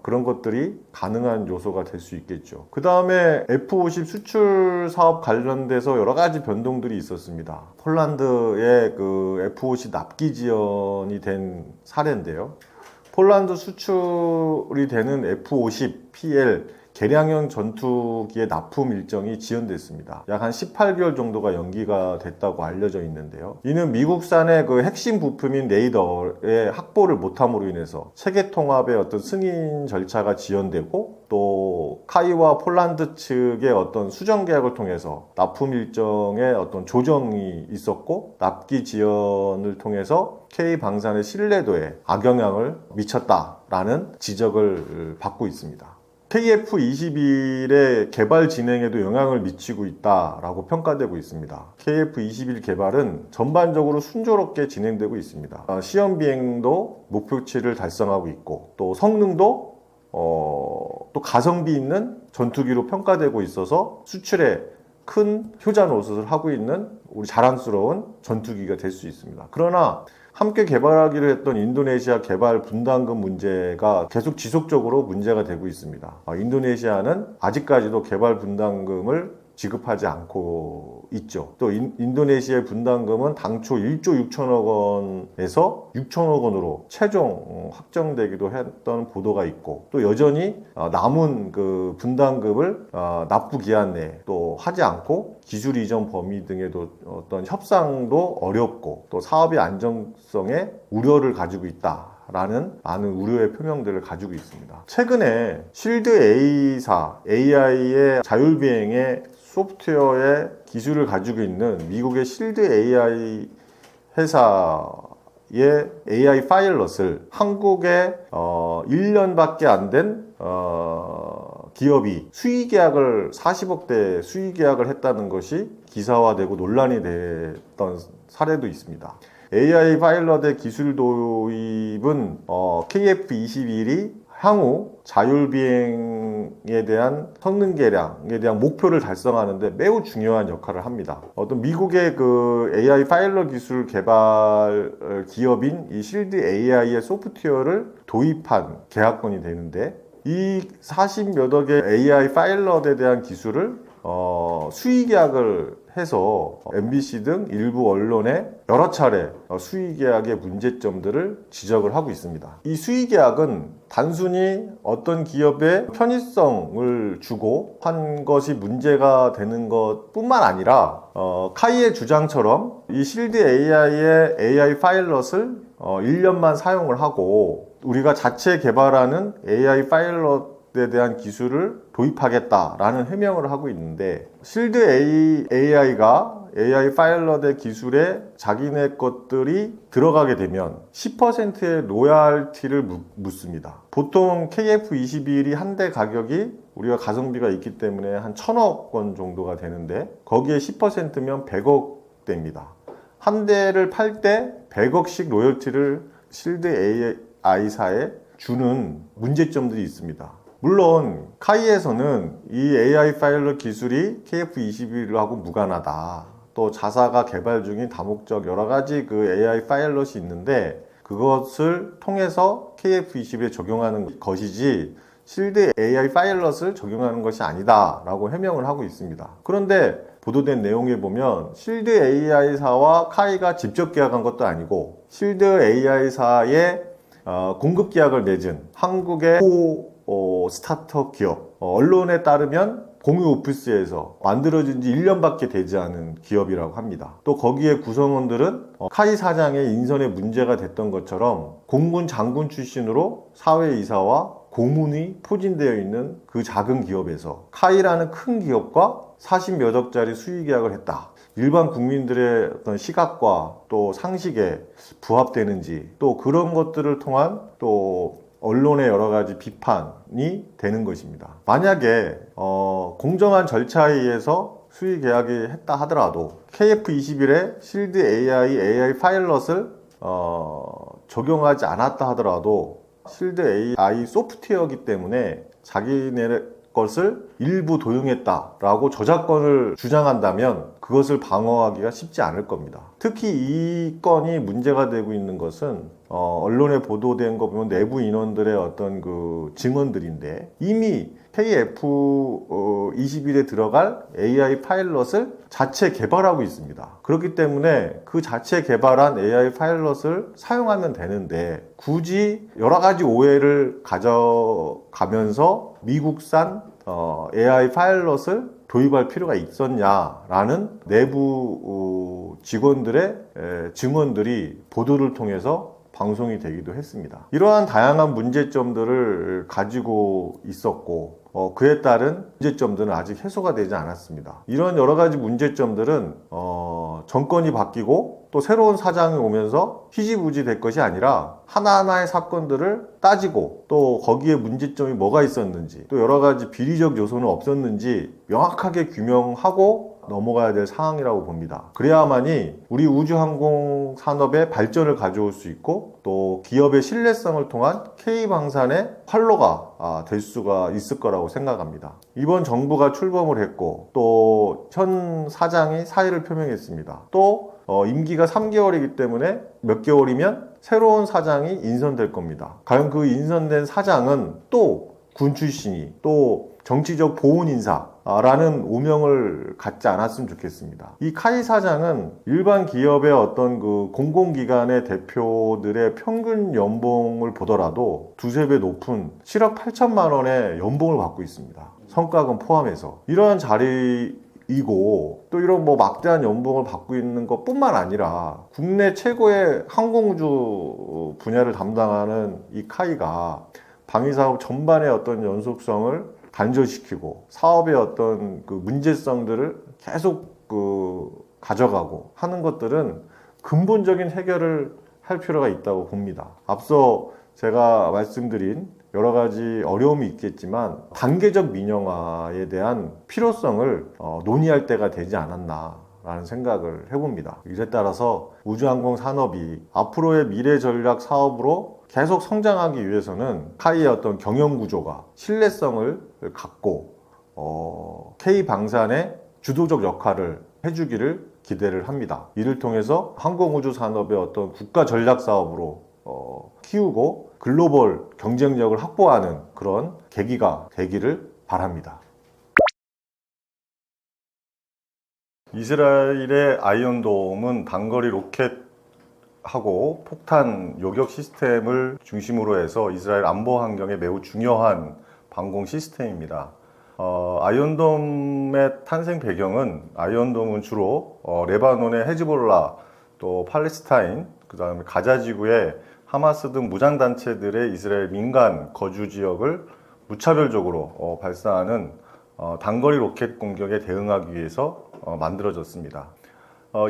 그런 것들이 가능한 요소가 될 수 있겠죠. 그 다음에 F50 수출 사업 관련돼서 여러 가지 변동들이 있었습니다. 폴란드의 그 F50 납기 지연이 된 사례인데요. 폴란드 수출이 되는 F50 PL 개량형 전투기의 납품 일정이 지연됐습니다. 약 한 18개월 정도가 연기가 됐다고 알려져 있는데요. 이는 미국산의 그 핵심 부품인 레이더의 확보를 못함으로 인해서 체계 통합의 어떤 승인 절차가 지연되고, 또 카이와 폴란드 측의 어떤 수정 계약을 통해서 납품 일정에 어떤 조정이 있었고, 납기 지연을 통해서 K 방산의 신뢰도에 악영향을 미쳤다라는 지적을 받고 있습니다. KF-21의 개발 진행에도 영향을 미치고 있다라고 평가되고 있습니다. KF-21 개발은 전반적으로 순조롭게 진행되고 있습니다. 시험 비행도 목표치를 달성하고 있고, 또 성능도 또 가성비 있는 전투기로 평가되고 있어서 수출에 큰 효자 노릇을 하고 있는 우리 자랑스러운 전투기가 될 수 있습니다. 그러나 함께 개발하기로 했던 인도네시아 개발 분담금 문제가 계속 지속적으로 문제가 되고 있습니다. 인도네시아는 아직까지도 개발 분담금을 지급하지 않고 있죠. 또 인도네시아의 분담금은 당초 1조 6천억 원에서 6천억 원으로 최종 확정되기도 했던 보도가 있고, 또 여전히 남은 그 분담금을 납부 기한 내에 또 하지 않고 기술 이전 범위 등에도 어떤 협상도 어렵고, 또 사업의 안정성에 우려를 가지고 있다 라는 많은 우려의 표명들을 가지고 있습니다. 최근에 실드 A사, AI의 자율비행의 소프트웨어의 기술을 가지고 있는 미국의 실드 AI 회사의 AI 파일럿을 한국에 1년밖에 안 된 기업이 수의계약을 40억대 수의계약을 했다는 것이 기사화되고 논란이 됐던 사례도 있습니다. AI 파일럿의 기술 도입은 KF-21이 향후 자율비행에 대한 성능 개량에 대한 목표를 달성하는데 매우 중요한 역할을 합니다. 어떤 미국의 그 AI 파일럿 기술 개발 기업인 이 실드 AI의 소프트웨어를 도입한 계약건이 되는데, 이 40몇 억의 AI 파일럿에 대한 기술을 수의 계약을 해서 MBC 등 일부 언론에 여러 차례 수의 계약의 문제점들을 지적을 하고 있습니다. 이 수의 계약은 단순히 어떤 기업의 편의성을 주고 한 것이 문제가 되는 것뿐만 아니라 카이의 주장처럼 이 실드 AI의 AI 파일럿을 1년만 사용을 하고 우리가 자체 개발하는 AI 파일럿에 대한 기술을 도입하겠다라는 해명을 하고 있는데, 실드 AI가 AI 파일럿의 기술에 자기네 것들이 들어가게 되면 10%의 로얄티를 묻습니다. 보통 KF-21이 한 대 가격이 우리가 가성비가 있기 때문에 한 1,000억 원 정도가 되는데, 거기에 10%면 100억 대입니다. 한 대를 팔 때 100억씩 로열티를 실드 AI사에 주는 문제점들이 있습니다. 물론 카이에서는 이 AI 파일럿 기술이 KF-21하고 무관하다, 또 자사가 개발 중인 다목적 여러 가지 그 AI 파일럿이 있는데 그것을 통해서 KF-21에 적용하는 것이지 실드 AI 파일럿을 적용하는 것이 아니다 라고 해명을 하고 있습니다. 그런데 보도된 내용에 보면 실드 AI사와 카이가 직접 계약한 것도 아니고 실드 AI사의 공급 계약을 맺은 한국의 스타트업 기업, 언론에 따르면 공유 오피스에서 만들어진 지 1년밖에 되지 않은 기업이라고 합니다. 또 거기에 구성원들은 카이 사장의 인선에 문제가 됐던 것처럼 공군 장군 출신으로 사회이사와 고문이 포진되어 있는 그 작은 기업에서 카이라는 큰 기업과 40몇 억짜리 수의 계약을 했다. 일반 국민들의 어떤 시각과 또 상식에 부합되는지, 또 그런 것들을 통한 또 언론의 여러 가지 비판이 되는 것입니다. 만약에 공정한 절차에 의해서 수의 계약이 했다 하더라도 KF-21에 실드 AI 파일럿을 적용하지 않았다 하더라도 실드 AI 소프트웨어이기 때문에 자기네 것을 일부 도용했다라고 저작권을 주장한다면 그것을 방어하기가 쉽지 않을 겁니다. 특히 이 건이 문제가 되고 있는 것은 언론에 보도된 거 보면 내부 인원들의 어떤 그 증언들인데, 이미 KF-21에 들어갈 AI 파일럿을 자체 개발하고 있습니다. 그렇기 때문에 그 자체 개발한 AI 파일럿을 사용하면 되는데 굳이 여러 가지 오해를 가져가면서 미국산 AI 파일럿을 도입할 필요가 있었냐라는 내부 직원들의 증언들이 보도를 통해서 방송이 되기도 했습니다. 이러한 다양한 문제점들을 가지고 있었고 그에 따른 문제점들은 아직 해소가 되지 않았습니다. 이런 여러 가지 문제점들은 정권이 바뀌고 또 새로운 사장이 오면서 희지부지 될 것이 아니라 하나하나의 사건들을 따지고 또 거기에 문제점이 뭐가 있었는지, 또 여러 가지 비리적 요소는 없었는지 명확하게 규명하고 넘어가야 될 상황이라고 봅니다. 그래야만이 우리 우주항공 산업의 발전을 가져올 수 있고 또 기업의 신뢰성을 통한 K방산의 활로가 될 수가 있을 거라고 생각합니다. 이번 정부가 출범을 했고 또 현 사장이 사의를 표명했습니다. 또 임기가 3개월이기 때문에 몇 개월이면 새로운 사장이 인선될 겁니다. 과연 그 인선된 사장은 또 군 출신이 또 정치적 보훈 인사라는 오명을 갖지 않았으면 좋겠습니다. 이 카이 사장은 일반 기업의 어떤 그 공공기관의 대표들의 평균 연봉을 보더라도 두세 배 높은 7억 8천만 원의 연봉을 받고 있습니다. 성과금 포함해서. 이러한 자리가 이고 또 이런 뭐 막대한 연봉을 받고 있는 것뿐만 아니라 국내 최고의 항공우주 분야를 담당하는 이 카이가 방위사업 전반의 어떤 연속성을 단절시키고 사업의 어떤 그 문제성들을 계속 가져가고 하는 것들은 근본적인 해결을 할 필요가 있다고 봅니다. 앞서 제가 말씀드린 여러 가지 어려움이 있겠지만 단계적 민영화에 대한 필요성을 논의할 때가 되지 않았나라는 생각을 해봅니다. 이에 따라서 우주항공 산업이 앞으로의 미래 전략 사업으로 계속 성장하기 위해서는 카이의 어떤 경영 구조가 신뢰성을 갖고 K방산의 주도적 역할을 해주기를 기대를 합니다. 이를 통해서 항공우주 산업의 어떤 국가 전략 사업으로 키우고 글로벌 경쟁력을 확보하는 그런 계기가 되기를 바랍니다. 이스라엘의 아이언돔은 단거리 로켓하고 폭탄 요격 시스템을 중심으로 해서 이스라엘 안보 환경에 매우 중요한 방공 시스템입니다. 아이언돔의 탄생 배경은 아이언돔은 주로 레바논의 헤즈볼라, 또 팔레스타인, 그 다음에 가자 지구의 하마스 등 무장단체들의 이스라엘 민간 거주 지역을 무차별적으로 발사하는 단거리 로켓 공격에 대응하기 위해서 만들어졌습니다.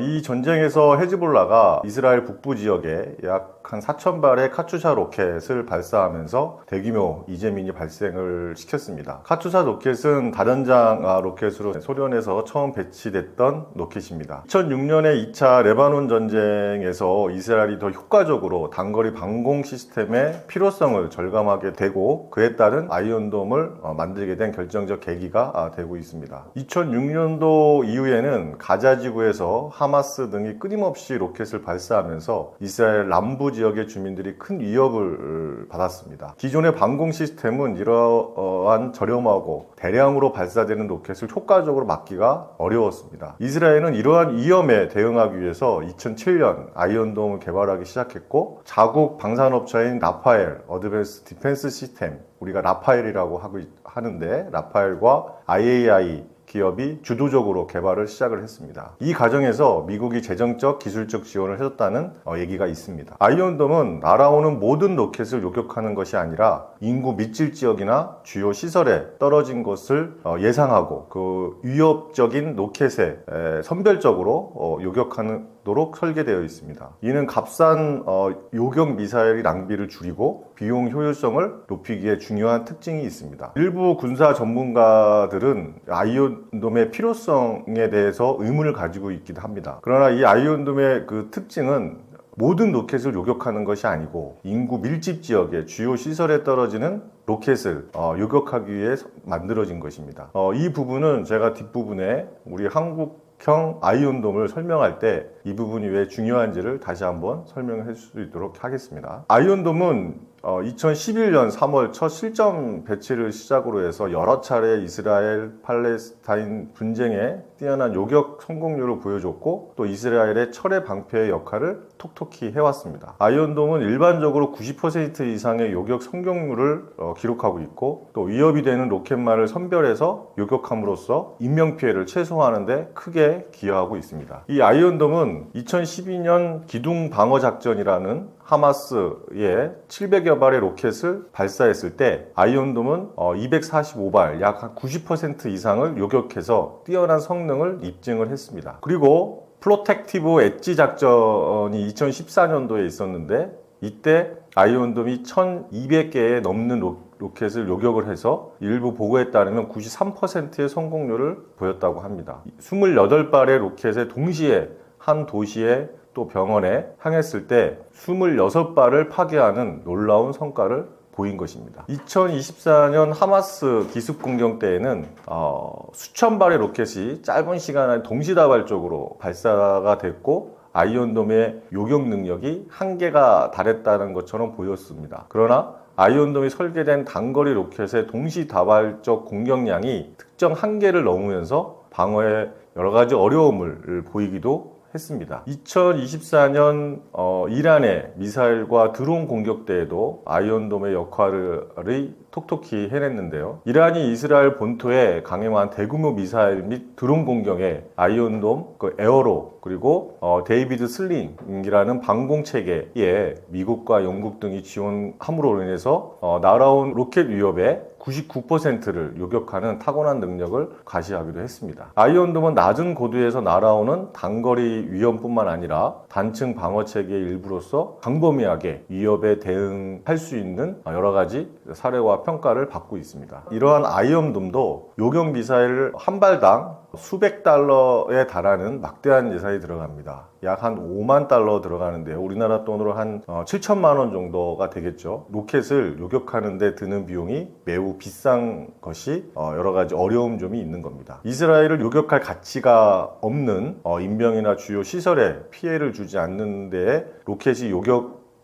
이 전쟁에서 헤즈볼라가 이스라엘 북부 지역에 약 한 4,000발의 카투샤 로켓을 발사하면서 대규모 이재민이 발생을 시켰습니다. 카투샤 로켓은 다련장 로켓으로 소련에서 처음 배치됐던 로켓입니다. 2006년에 2차 레바논 전쟁에서 이스라엘이 더 효과적으로 단거리 방공 시스템의 필요성을 절감하게 되고 그에 따른 아이언돔을 만들게 된 결정적 계기가 되고 있습니다. 2006년도 이후에는 가자 지구에서 하마스 등이 끊임없이 로켓을 발사하면서 이스라엘 남부 지역의 주민들이 큰 위협을 받았습니다. 기존의 방공 시스템은 이러한 저렴하고 대량으로 발사되는 로켓을 효과적으로 막기가 어려웠습니다. 이스라엘은 이러한 위험에 대응하기 위해서 2007년 아이언돔을 개발하기 시작했고 자국 방산업체인 라파엘 어드밴스 디펜스 시스템, 우리가 라파엘이라고 하는데 라파엘과 IAI 기업이 주도적으로 개발을 시작을 했습니다. 이 과정에서 미국이 재정적, 기술적 지원을 해줬다는 얘기가 있습니다. 아이언돔은 날아오는 모든 로켓을 요격하는 것이 아니라 인구密집 지역이나 주요 시설에 떨어진 것을 예상하고 그 위협적인 로켓에 선별적으로 요격하도록 설계되어 있습니다. 이는 값싼 요격 미사일의 낭비를 줄이고 비용 효율성을 높이기에 중요한 특징이 있습니다. 일부 군사 전문가들은 아이언돔의 필요성에 대해서 의문을 가지고 있기도 합니다. 그러나 이 아이언돔의 그 특징은 모든 로켓을 요격하는 것이 아니고 인구 밀집 지역의 주요 시설에 떨어지는 로켓을 요격하기 위해 만들어진 것입니다. 이 부분은 제가 뒷부분에 우리 한국형 아이언돔을 설명할 때 이 부분이 왜 중요한지를 다시 한번 설명할 수 있도록 하겠습니다. 아이언돔은 2011년 3월 첫 실전 배치를 시작으로 해서 여러 차례 이스라엘 팔레스타인 분쟁에 뛰어난 요격 성공률을 보여줬고 또 이스라엘의 철의 방패의 역할을 톡톡히 해왔습니다. 아이언돔은 일반적으로 90% 이상의 요격 성공률을 기록하고 있고 또 위협이 되는 로켓만을 선별해서 요격함으로써 인명피해를 최소화하는 데 크게 기여하고 있습니다. 이 아이언돔은 2012년 기둥방어작전이라는 하마스의 700여 발의 로켓을 발사했을 때 아이언돔은 245발, 약 90% 이상을 요격해서 뛰어난 성능을 입증을 했습니다. 그리고 프로텍티브 엣지 작전이 2014년도에 있었는데 이때 아이언돔이 1200개에 넘는 로켓을 요격을 해서 일부 보고에 따르면 93%의 성공률을 보였다고 합니다. 28발의 로켓에 동시에 한 도시에 또 병원에 향했을 때 26발을 파괴하는 놀라운 성과를 보인 것입니다. 2024년 하마스 기습 공격 때에는 수천 발의 로켓이 짧은 시간 안에 동시다발적으로 발사가 됐고 아이언돔의 요격 능력이 한계가 달했다는 것처럼 보였습니다. 그러나 아이언돔이 설계된 단거리 로켓의 동시다발적 공격량이 특정 한계를 넘으면서 방어에 여러 가지 어려움을 보이기도 했습니다. 2024년 이란의 미사일과 드론 공격 때에도 아이언돔의 역할을 톡톡히 해냈는데요. 이란이 이스라엘 본토에 강행한 대규모 미사일 및 드론 공격에 아이언돔, 에어로, 그리고 데이비드 슬링이라는 방공 체계에 미국과 영국 등이 지원함으로 인해서 날아온 로켓 위협의 99%를 요격하는 타고난 능력을 과시하기도 했습니다. 아이언돔은 낮은 고도에서 날아오는 단거리 위험뿐만 아니라 단층 방어 체계의 일부로서 광범위하게 위협에 대응할 수 있는 여러 가지 사례와 평가를 받고 있습니다. 이러한 아이언돔도 요격 미사일 한 발당 수백 달러에 달하는 막대한 예산이 들어갑니다. 약 한 5만 달러 들어가는데요. 우리나라 돈으로 한 7천만 원 정도가 되겠죠. 로켓을 요격하는 데 드는 비용이 매우 비싼 것이 여러 가지 어려움 점이 있는 겁니다. 이스라엘을 요격할 가치가 없는 인명이나 주요 시설에 피해를 주지 않는 데에 로켓이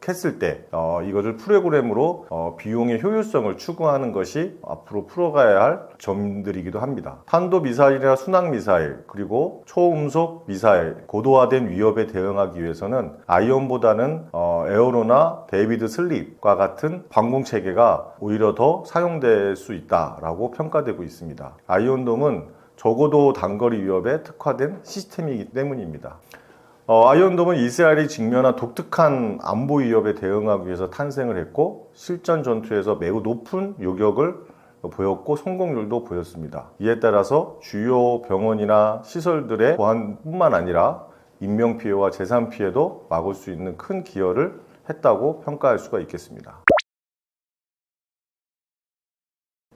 했을 때 이것을 프로그램으로 비용의 효율성을 추구하는 것이 앞으로 풀어가야 할 점들이기도 합니다. 탄도미사일이나 순항미사일 그리고 초음속 미사일 고도화된 위협에 대응하기 위해서는 아이언보다는 에어로나 데이비드 슬립과 같은 방공체계가 오히려 더 사용될 수 있다라고 평가되고 있습니다. 아이언돔은 저고도 단거리 위협에 특화된 시스템이기 때문입니다. 아이언돔은 이스라엘이 직면한 독특한 안보 위협에 대응하기 위해서 탄생을 했고 실전 전투에서 매우 높은 요격을 보였고 성공률도 보였습니다. 이에 따라서 주요 병원이나 시설들의 보안뿐만 아니라 인명피해와 재산피해도 막을 수 있는 큰 기여를 했다고 평가할 수가 있겠습니다.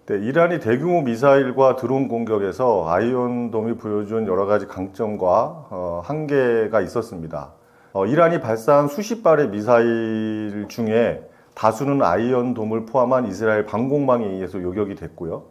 네, 이란이 대규모 미사일과 드론 공격에서 아이언돔이 보여준 여러 가지 강점과 한계가 있었습니다. 이란이 발사한 수십 발의 미사일 중에 다수는 아이언돔을 포함한 이스라엘 방공망에 의해서 요격이 됐고요.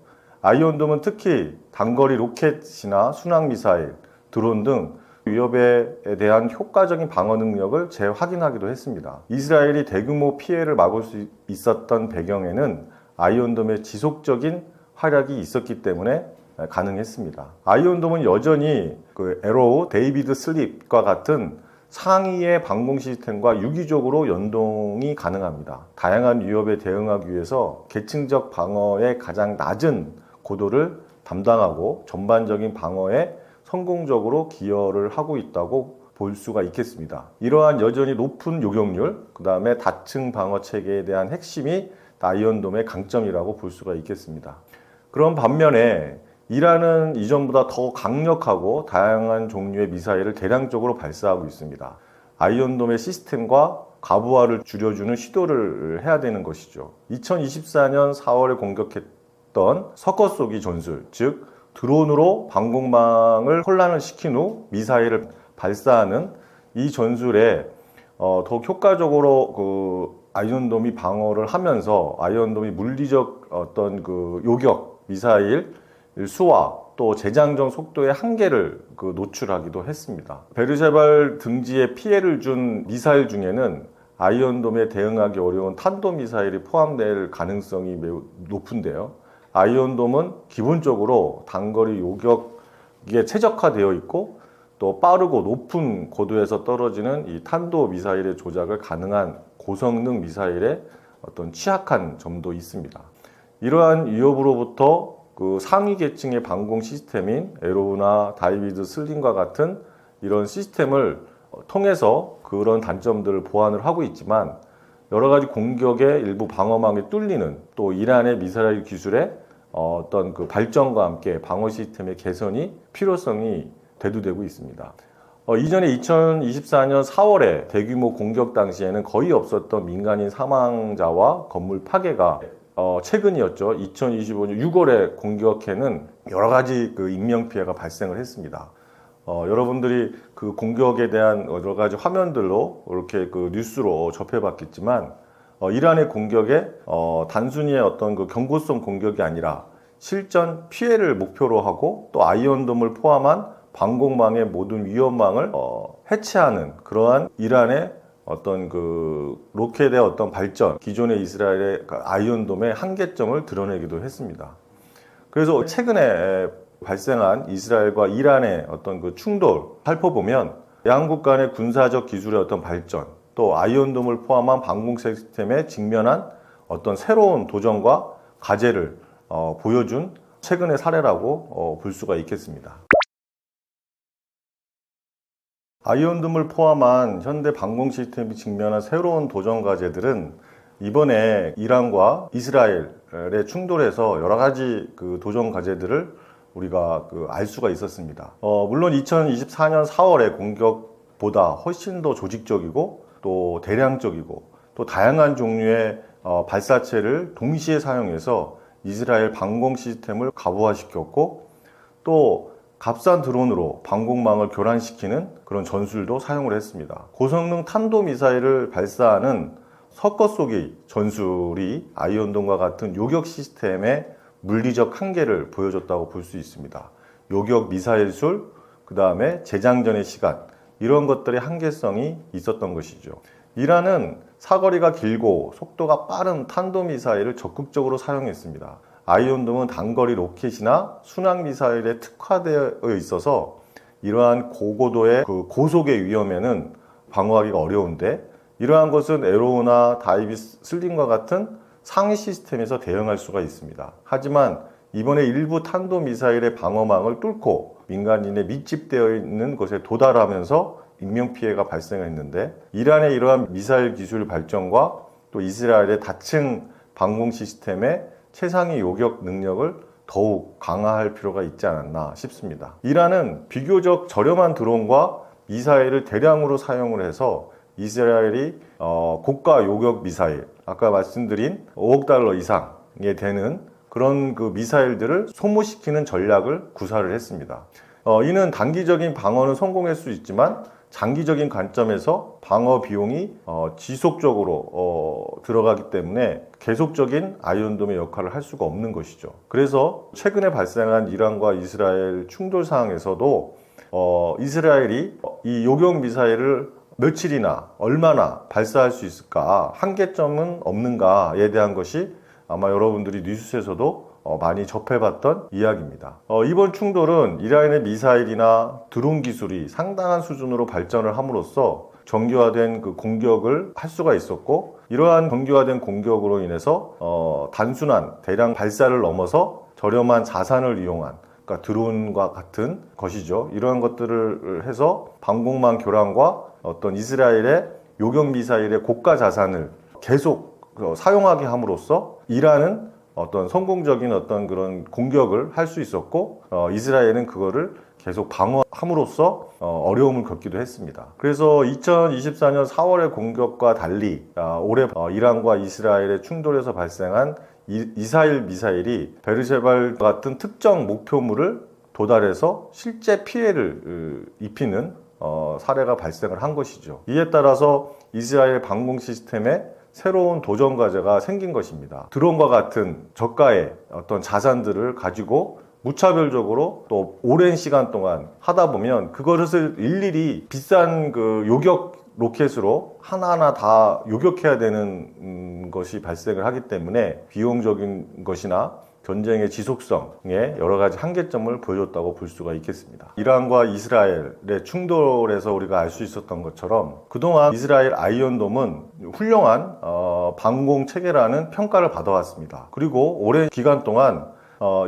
아이언돔은 특히 단거리 로켓이나 순항미사일, 드론 등 위협에 대한 효과적인 방어 능력을 재확인하기도 했습니다. 이스라엘이 대규모 피해를 막을 수 있었던 배경에는 아이언돔의 지속적인 활약이 있었기 때문에 가능했습니다. 아이언돔은 여전히 에로우, 데이비드 슬립과 같은 상위의 방공 시스템과 유기적으로 연동이 가능합니다. 다양한 위협에 대응하기 위해서 계층적 방어의 가장 낮은 고도를 담당하고 전반적인 방어에 성공적으로 기여를 하고 있다고 볼 수가 있겠습니다. 이러한 여전히 높은 요격률, 그 다음에 다층 방어 체계에 대한 핵심이 아이언돔의 강점이라고 볼 수가 있겠습니다. 그런 반면에 이란은 이전보다 더 강력하고 다양한 종류의 미사일을 대량적으로 발사하고 있습니다. 아이언돔의 시스템과 과부하를 줄여주는 시도를 해야 되는 것이죠. 2024년 4월에 공격했던 서커쏘기 전술, 즉 드론으로 방공망을 혼란을 시킨 후 미사일을 발사하는 이 전술에 더욱 효과적으로 아이언돔이 방어를 하면서 아이언돔이 물리적 어떤 요격 미사일 수와 또 재장전 속도의 한계를 노출하기도 했습니다. 베르셰발 등지에 피해를 준 미사일 중에는 아이언돔에 대응하기 어려운 탄도미사일이 포함될 가능성이 매우 높은데요. 아이언돔은 기본적으로 단거리 요격에 최적화되어 있고 또 빠르고 높은 고도에서 떨어지는 이 탄도미사일의 조작을 가능한 고성능 미사일의 어떤 취약한 점도 있습니다. 이러한 위협으로부터 상위 계층의 방공 시스템인 에로우나 다이비드 슬링과 같은 이런 시스템을 통해서 그런 단점들을 보완을 하고 있지만 여러 가지 공격의 일부 방어망이 뚫리는 또 이란의 미사일 기술의 어떤 발전과 함께 방어 시스템의 개선이 필요성이 대두되고 있습니다. 이전에 2024년 4월에 대규모 공격 당시에는 거의 없었던 민간인 사망자와 건물 파괴가 최근이었죠. 2025년 6월에 공격에는 여러 가지 인명피해가 발생을 했습니다. 여러분들이 그 공격에 대한 여러 가지 화면들로 이렇게 뉴스로 접해봤겠지만 이란의 공격에 단순히 어떤 경고성 공격이 아니라 실전 피해를 목표로 하고 또 아이언돔을 포함한 방공망의 모든 위험망을 해체하는 그러한 이란의 어떤 로켓의 어떤 발전, 기존의 이스라엘의 아이언돔의 한계점을 드러내기도 했습니다. 그래서 최근에 발생한 이스라엘과 이란의 어떤 충돌 살펴보면 양국 간의 군사적 기술의 어떤 발전, 또 아이언돔을 포함한 방공 시스템에 직면한 어떤 새로운 도전과 과제를 보여준 최근의 사례라고 볼 수가 있겠습니다. 아이언돔을 포함한 현대 방공 시스템이 직면한 새로운 도전 과제들은 이번에 이란과 이스라엘의 충돌에서 여러 가지 그 도전 과제들을 우리가 알 수가 있었습니다. 물론 2024년 4월의 공격보다 훨씬 더 조직적이고 또 대량적이고 또 다양한 종류의 발사체를 동시에 사용해서 이스라엘 방공 시스템을 가부화시켰고 또 값싼 드론으로 방공망을 교란시키는 그런 전술도 사용을 했습니다. 고성능 탄도미사일을 발사하는 석거 속의 전술이 아이언돔과 같은 요격 시스템의 물리적 한계를 보여줬다고 볼 수 있습니다. 요격 미사일술, 그 다음에 재장전의 시간, 이런 것들의 한계성이 있었던 것이죠. 이란은 사거리가 길고 속도가 빠른 탄도미사일을 적극적으로 사용했습니다. 아이언돔은 단거리 로켓이나 순항미사일에 특화되어 있어서 이러한 고고도의 고속의 위험에는 방어하기가 어려운데, 이러한 것은 에로우나 다이비 슬링과 같은 상위 시스템에서 대응할 수가 있습니다. 하지만 이번에 일부 탄도미사일의 방어망을 뚫고 민간인의 밀집되어 있는 곳에 도달하면서 인명피해가 발생했는데, 이란의 이러한 미사일 기술 발전과 또 이스라엘의 다층 방공 시스템의 최상위 요격 능력을 더욱 강화할 필요가 있지 않았나 싶습니다. 이란은 비교적 저렴한 드론과 미사일을 대량으로 사용을 해서 이스라엘이 고가 요격 미사일, 아까 말씀드린 5억 달러 이상에 되는 그런 그 미사일들을 소모시키는 전략을 구사를 했습니다. 이는 단기적인 방어는 성공할 수 있지만 장기적인 관점에서 방어 비용이 지속적으로 들어가기 때문에 계속적인 아이언돔의 역할을 할 수가 없는 것이죠. 그래서 최근에 발생한 이란과 이스라엘 충돌 상황에서도 이스라엘이 이 요격 미사일을 며칠이나 얼마나 발사할 수 있을까, 한계점은 없는가에 대한 것이 아마 여러분들이 뉴스에서도 많이 접해봤던 이야기입니다. 이번 충돌은 이란의 미사일이나 드론 기술이 상당한 수준으로 발전을 함으로써 정교화된 그 공격을 할 수가 있었고, 이러한 정교화된 공격으로 인해서 단순한 대량 발사를 넘어서 저렴한 자산을 이용한, 그러니까 드론과 같은 것이죠. 이러한 것들을 해서 방공망 교란과 어떤 이스라엘의 요격 미사일의 고가 자산을 계속 사용하게 함으로써 이란은 어떤 성공적인 어떤 그런 공격을 할 수 있었고, 이스라엘은 그거를 계속 방어함으로써 어려움을 겪기도 했습니다. 그래서 2024년 4월의 공격과 달리 올해 이란과 이스라엘의 충돌에서 발생한 이스라엘 미사일이 베르셰발 같은 특정 목표물을 도달해서 실제 피해를 입히는 사례가 발생을 한 것이죠. 이에 따라서 이스라엘 방공 시스템에 새로운 도전 과제가 생긴 것입니다. 드론과 같은 저가의 어떤 자산들을 가지고 무차별적으로 또 오랜 시간 동안 하다 보면 그것을 일일이 비싼 그 요격 로켓으로 하나하나 다 요격해야 되는 것이 발생을 하기 때문에 비용적인 것이나 전쟁의 지속성에 여러 가지 한계점을 보여줬다고 볼 수가 있겠습니다. 이란과 이스라엘의 충돌에서 우리가 알 수 있었던 것처럼 그동안 이스라엘 아이언돔은 훌륭한 방공 체계라는 평가를 받아왔습니다. 그리고 오랜 기간 동안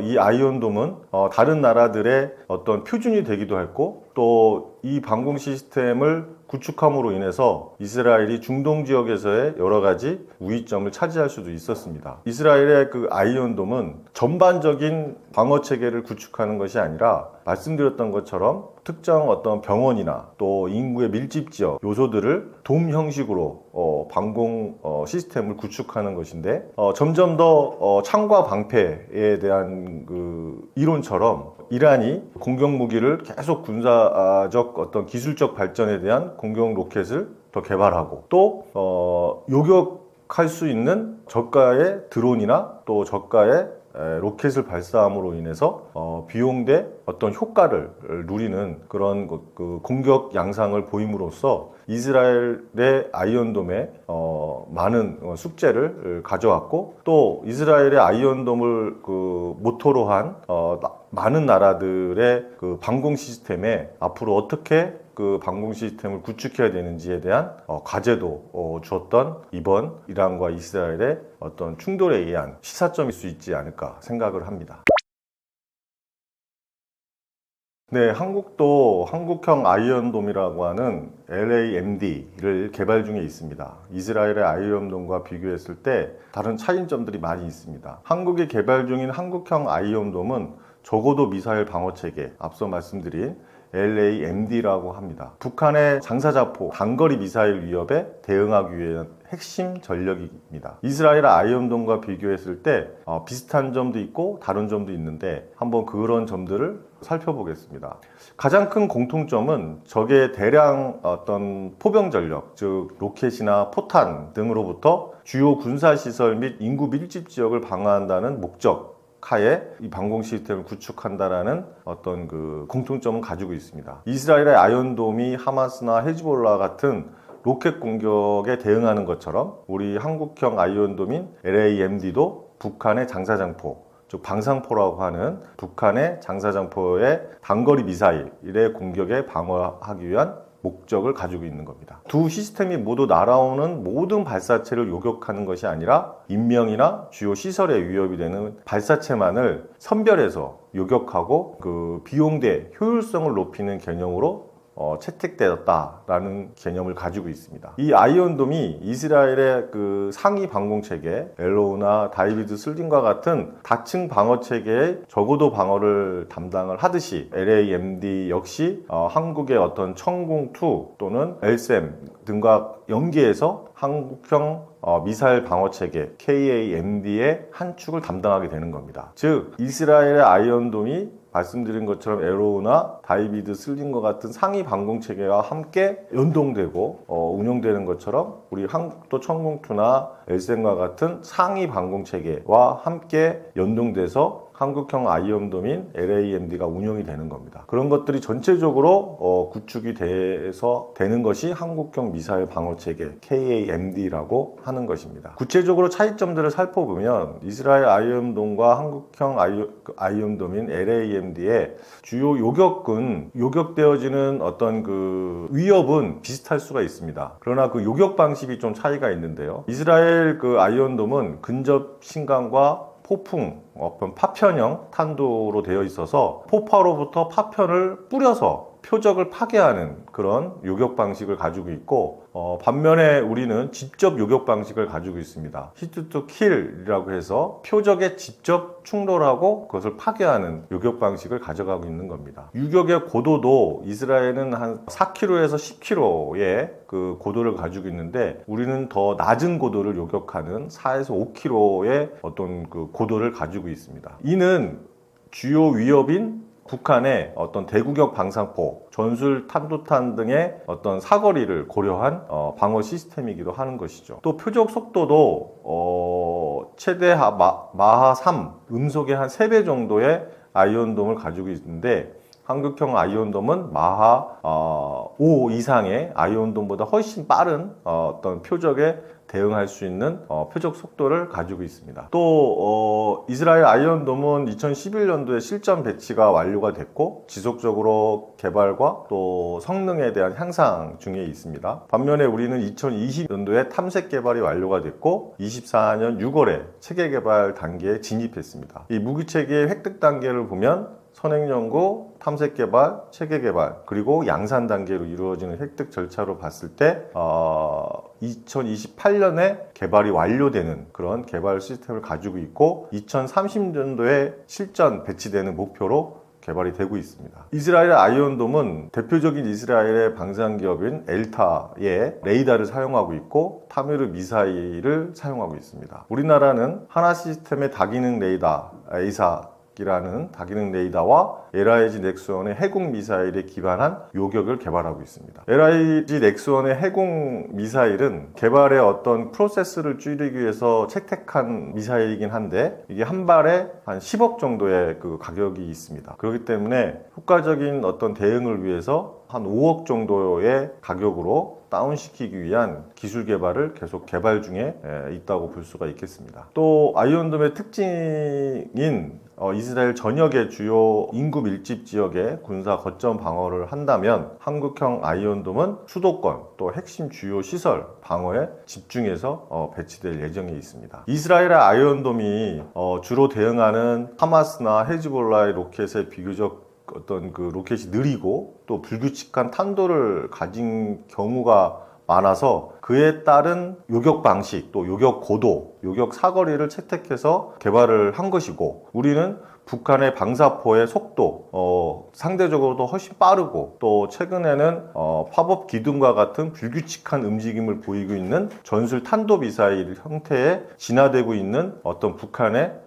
이 아이언돔은 다른 나라들의 어떤 표준이 되기도 했고, 또 이 방공 시스템을 구축함으로 인해서 이스라엘이 중동 지역에서의 여러 가지 우위점을 차지할 수도 있었습니다. 이스라엘의 그 아이언돔은 전반적인 방어 체계를 구축하는 것이 아니라 말씀드렸던 것처럼 특정 어떤 병원이나 또 인구의 밀집 지역 요소들을 돔 형식으로 방공 시스템을 구축하는 것인데, 점점 더 창과 방패에 대한 그 이론처럼 이란이 공격 무기를 계속 군사적 어떤 기술적 발전에 대한 공격 로켓을 더 개발하고, 또 요격할 수 있는 저가의 드론이나 또 저가의 로켓을 발사함으로 인해서 비용대 어떤 효과를 누리는 그런 그 공격 양상을 보임으로써 이스라엘의 아이언돔에 많은 숙제를 가져왔고, 또 이스라엘의 아이언돔을 그 모토로 한 많은 나라들의 그 방공 시스템에 앞으로 어떻게 그 방공 시스템을 구축해야 되는지에 대한 과제도 주었던 이번 이란과 이스라엘의 어떤 충돌에 의한 시사점일 수 있지 않을까 생각을 합니다. 네, 한국도 한국형 아이언돔이라고 하는 LAMD를 개발 중에 있습니다. 이스라엘의 아이언돔과 비교했을 때 다른 차이점들이 많이 있습니다. 한국이 개발 중인 한국형 아이언돔은 적어도 미사일 방어체계, 앞서 말씀드린 LAMD라고 합니다. 북한의 장사자포, 단거리 미사일 위협에 대응하기 위한 핵심 전력입니다. 이스라엘 아이언돔과 비교했을 때 비슷한 점도 있고 다른 점도 있는데 한번 그런 점들을 살펴보겠습니다. 가장 큰 공통점은 적의 대량 어떤 포병 전력, 즉 로켓이나 포탄 등으로부터 주요 군사시설 및 인구 밀집 지역을 방어한다는 목적 하에 이 방공 시스템을 구축한다라는 어떤 그 공통점을 가지고 있습니다. 이스라엘의 아이언돔이 하마스나 헤즈볼라 같은 로켓 공격에 대응하는 것처럼 우리 한국형 아이언돔인 LAMD도 북한의 장사장포, 즉 방상포라고 하는 북한의 장사장포의 단거리 미사일의 공격에 방어하기 위한 목적을 가지고 있는 겁니다. 두 시스템이 모두 날아오는 모든 발사체를 요격하는 것이 아니라 인명이나 주요 시설에 위협이 되는 발사체만을 선별해서 요격하고 그 비용대 효율성을 높이는 개념으로 채택되었다라는 개념을 가지고 있습니다. 이 아이언돔이 이스라엘의 그 상위 방공 체계, 엘로우나 다이비드 슬링과 같은 다층 방어 체계의 적어도 방어를 담당을 하듯이 LAMD 역시 한국의 어떤 천공2 또는 LSAM 등과 연계해서 한국형 미사일 방어 체계 KAMD의 한 축을 담당하게 되는 겁니다. 즉 이스라엘의 아이언돔이 말씀드린 것처럼 에로우나 다이비드 슬링과 같은 상위 방공 체계와 함께 연동되고 운영되는 것처럼 우리 한국도 천공2나 LSAM과 같은 상위 방공 체계와 함께 연동돼서 한국형 아이언돔인 LAMD가 운영이 되는 겁니다. 그런 것들이 전체적으로 구축이 돼서 되는 것이 한국형 미사일 방어체계 KAMD라고 하는 것입니다. 구체적으로 차이점들을 살펴보면 이스라엘 아이언돔과 한국형 아이언돔인 LAMD의 주요 요격되어지는 어떤 그 위협은 비슷할 수가 있습니다. 그러나 그 요격 방식이 좀 차이가 있는데요. 이스라엘 그 아이언돔은 근접 신강과 포풍, 어떤 파편형 탄도로 되어 있어서 포파로부터 파편을 뿌려서 표적을 파괴하는 그런 요격 방식을 가지고 있고 반면에 우리는 직접 요격 방식을 가지고 있습니다. 히트 투 킬이라고 해서 표적에 직접 충돌하고 그것을 파괴하는 요격 방식을 가져가고 있는 겁니다. 유격의 고도도 이스라엘은 한 4km에서 10km의 그 고도를 가지고 있는데 우리는 더 낮은 고도를 요격하는 4에서 5km의 어떤 그 고도를 가지고 있습니다. 이는 주요 위협인 북한의 어떤 대구격 방상포, 전술 탄도탄 등의 어떤 사거리를 고려한 방어 시스템이기도 하는 것이죠. 또 표적 속도도 최대 마하 3, 음속의 한 3배 정도의 아이언돔을 가지고 있는데 한국형 아이언돔은 마하 5 이상의 아이언돔보다 훨씬 빠른 어떤 표적에 대응할 수 있는 표적 속도를 가지고 있습니다. 또 이스라엘 아이언돔은 2011년도에 실전 배치가 완료가 됐고 지속적으로 개발과 또 성능에 대한 향상 중에 있습니다. 반면에 우리는 2020년도에 탐색 개발이 완료가 됐고 24년 6월에 체계 개발 단계에 진입했습니다. 이 무기 체계의 획득 단계를 보면 선행연구, 탐색개발, 체계개발, 그리고 양산 단계로 이루어지는 획득 절차로 봤을 때 2028년에 개발이 완료되는 그런 개발 시스템을 가지고 있고 2030년도에 실전 배치되는 목표로 개발이 되고 있습니다. 이스라엘 아이언돔은 대표적인 이스라엘의 방산기업인 엘타의 레이더를 사용하고 있고 타미르 미사일을 사용하고 있습니다. 우리나라는 하나 시스템의 다기능 레이더 이라는 다기능 레이더와 LIG 넥스원의 해공 미사일에 기반한 요격을 개발하고 있습니다. LIG 넥스원의 해공 미사일은 개발의 어떤 프로세스를 줄이기 위해서 채택한 미사일이긴 한데 이게 한 발에 한 10억 정도의 그 가격이 있습니다. 그렇기 때문에 효과적인 어떤 대응을 위해서 한 5억 정도의 가격으로 다운시키기 위한 기술 개발을 계속 개발 중에 있다고 볼 수가 있겠습니다. 또 아이언돔의 특징인 이스라엘 전역의 주요 인구 밀집 지역에 군사 거점 방어를 한다면 한국형 아이언돔은 수도권 또 핵심 주요 시설 방어에 집중해서 배치될 예정에 있습니다. 이스라엘의 아이언돔이 주로 대응하는 하마스나 헤즈볼라의 로켓에 비교적 어떤 그 로켓이 느리고 또 불규칙한 탄도를 가진 경우가 많아서 그에 따른 요격 방식, 또 요격 고도, 요격 사거리를 채택해서 개발을 한 것이고, 우리는 북한의 방사포의 속도, 상대적으로도 훨씬 빠르고, 또 최근에는 팝업 기둥과 같은 불규칙한 움직임을 보이고 있는 전술 탄도미사일 형태에 진화되고 있는 어떤 북한의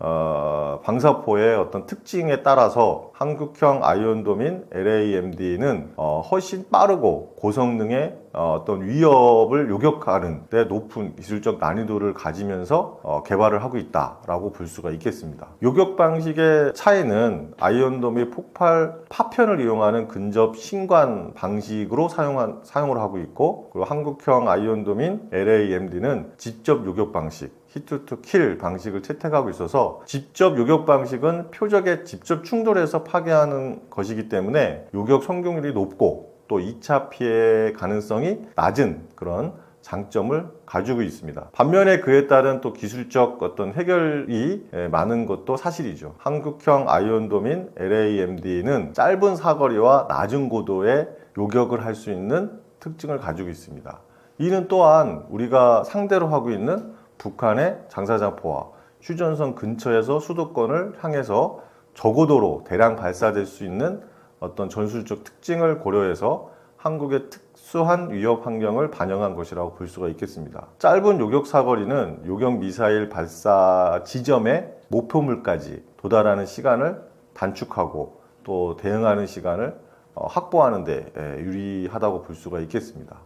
방사포의 어떤 특징에 따라서 한국형 아이언돔인 LAMD는 훨씬 빠르고 고성능의 어떤 위협을 요격하는 데 높은 기술적 난이도를 가지면서 개발을 하고 있다라고 볼 수가 있겠습니다. 요격 방식의 차이는 아이언돔이 폭발 파편을 이용하는 근접 신관 방식으로 사용을 하고 있고, 그리고 한국형 아이언돔인 LAMD는 직접 요격 방식, 히트 투 킬 방식을 채택하고 있어서, 직접 요격 방식은 표적에 직접 충돌해서 파괴하는 것이기 때문에 요격 성공률이 높고 또 2차 피해 가능성이 낮은 그런 장점을 가지고 있습니다. 반면에 그에 따른 또 기술적 어떤 해결이 많은 것도 사실이죠. 한국형 아이언돔인 LAMD는 짧은 사거리와 낮은 고도의 요격을 할 수 있는 특징을 가지고 있습니다. 이는 또한 우리가 상대로 하고 있는 북한의 장사장포와 휴전선 근처에서 수도권을 향해서 저고도로 대량 발사될 수 있는 어떤 전술적 특징을 고려해서 한국의 특수한 위협 환경을 반영한 것이라고 볼 수가 있겠습니다. 짧은 요격 사거리는 요격 미사일 발사 지점의 목표물까지 도달하는 시간을 단축하고 또 대응하는 시간을 확보하는 데 유리하다고 볼 수가 있겠습니다.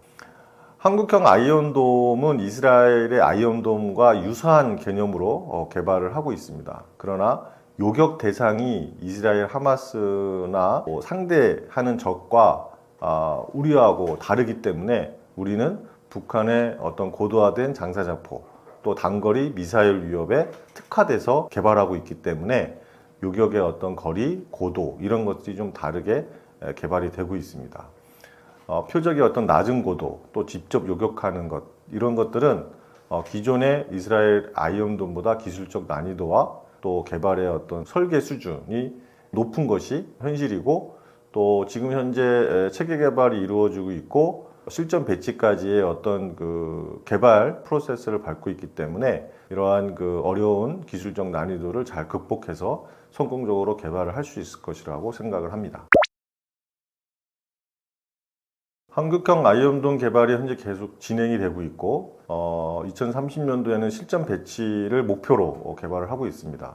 한국형 아이언돔은 이스라엘의 아이언돔과 유사한 개념으로 개발을 하고 있습니다. 그러나 요격 대상이 이스라엘 하마스나 상대하는 적과 우리하고 다르기 때문에 우리는 북한의 어떤 고도화된 장사자포 또 단거리 미사일 위협에 특화돼서 개발하고 있기 때문에 요격의 어떤 거리, 고도 이런 것들이 좀 다르게 개발이 되고 있습니다. 표적의 어떤 낮은 고도 또 직접 요격하는 것 이런 것들은 기존의 이스라엘 아이언돔보다 기술적 난이도와 또 개발의 어떤 설계 수준이 높은 것이 현실이고, 또 지금 현재 체계 개발이 이루어지고 있고 실전 배치까지의 어떤 그 개발 프로세스를 밟고 있기 때문에 이러한 그 어려운 기술적 난이도를 잘 극복해서 성공적으로 개발을 할 수 있을 것이라고 생각을 합니다. 한국형 아이언돔 개발이 현재 계속 진행이 되고 있고 2030년도에는 실전 배치를 목표로 개발을 하고 있습니다.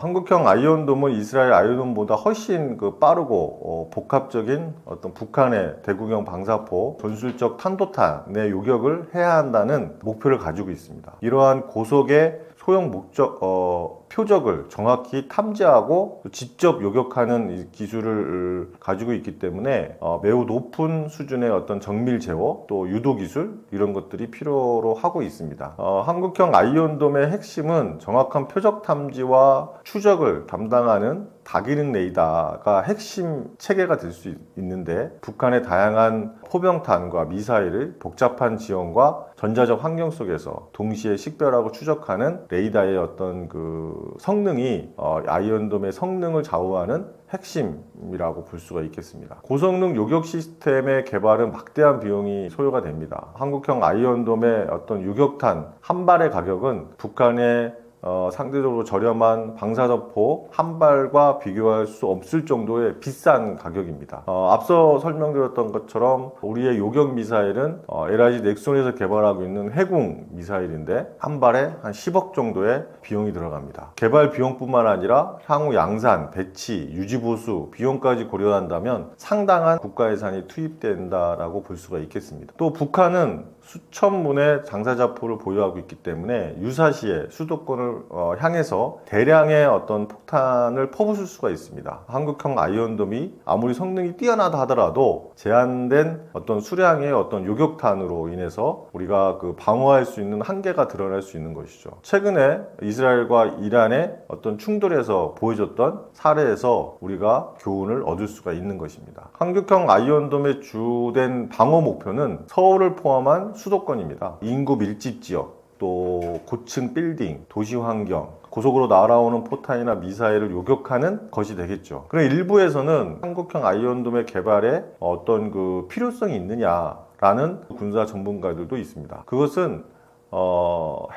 한국형 아이언돔은 이스라엘 아이언돔보다 훨씬 빠르고 복합적인 어떤 북한의 대구경 방사포 전술적 탄도탄의 요격을 해야 한다는 목표를 가지고 있습니다. 이러한 고속의 소형 표적을 정확히 탐지하고 직접 요격하는 이 기술을 가지고 있기 때문에 매우 높은 수준의 어떤 정밀 제어 또 유도 기술 이런 것들이 필요로 하고 있습니다. 한국형 아이언돔의 핵심은 정확한 표적 탐지와 추적을 담당하는 다기능 레이더가 핵심 체계가 될 수 있는데, 북한의 다양한 포병탄과 미사일을 복잡한 지형과 전자적 환경 속에서 동시에 식별하고 추적하는 레이더의 어떤 그 성능이 아이언돔의 성능을 좌우하는 핵심이라고 볼 수가 있겠습니다. 고성능 요격 시스템의 개발은 막대한 비용이 소요가 됩니다. 한국형 아이언돔의 어떤 요격탄 한 발의 가격은 북한의 상대적으로 저렴한 방사저포 한 발과 비교할 수 없을 정도의 비싼 가격입니다. 앞서 설명드렸던 것처럼 우리의 요격 미사일은 LIG 넥손에서 개발하고 있는 해군 미사일인데 한 발에 한 10억 정도의 비용이 들어갑니다. 개발 비용뿐만 아니라 향후 양산, 배치, 유지보수 비용까지 고려한다면 상당한 국가 예산이 투입된다라고 볼 수가 있겠습니다. 또 북한은 수천 문의 장사자포를 보유하고 있기 때문에 유사시에 수도권을 목표를 향해서 대량의 어떤 폭탄을 퍼부술 수가 있습니다. 한국형 아이언돔이 아무리 성능이 뛰어나다 하더라도 제한된 어떤 수량의 어떤 요격탄으로 인해서 우리가 그 방어할 수 있는 한계가 드러날 수 있는 것이죠. 최근에 이스라엘과 이란의 어떤 충돌에서 보여줬던 사례에서 우리가 교훈을 얻을 수가 있는 것입니다. 한국형 아이언돔의 주된 방어 목표는 서울을 포함한 수도권입니다. 인구 밀집 지역, 또 고층 빌딩, 도시 환경, 고속으로 날아오는 포탄이나 미사일을 요격하는 것이 되겠죠. 그럼 일부에서는 한국형 아이언돔의 개발에 어떤 그 필요성이 있느냐라는 군사 전문가들도 있습니다. 그것은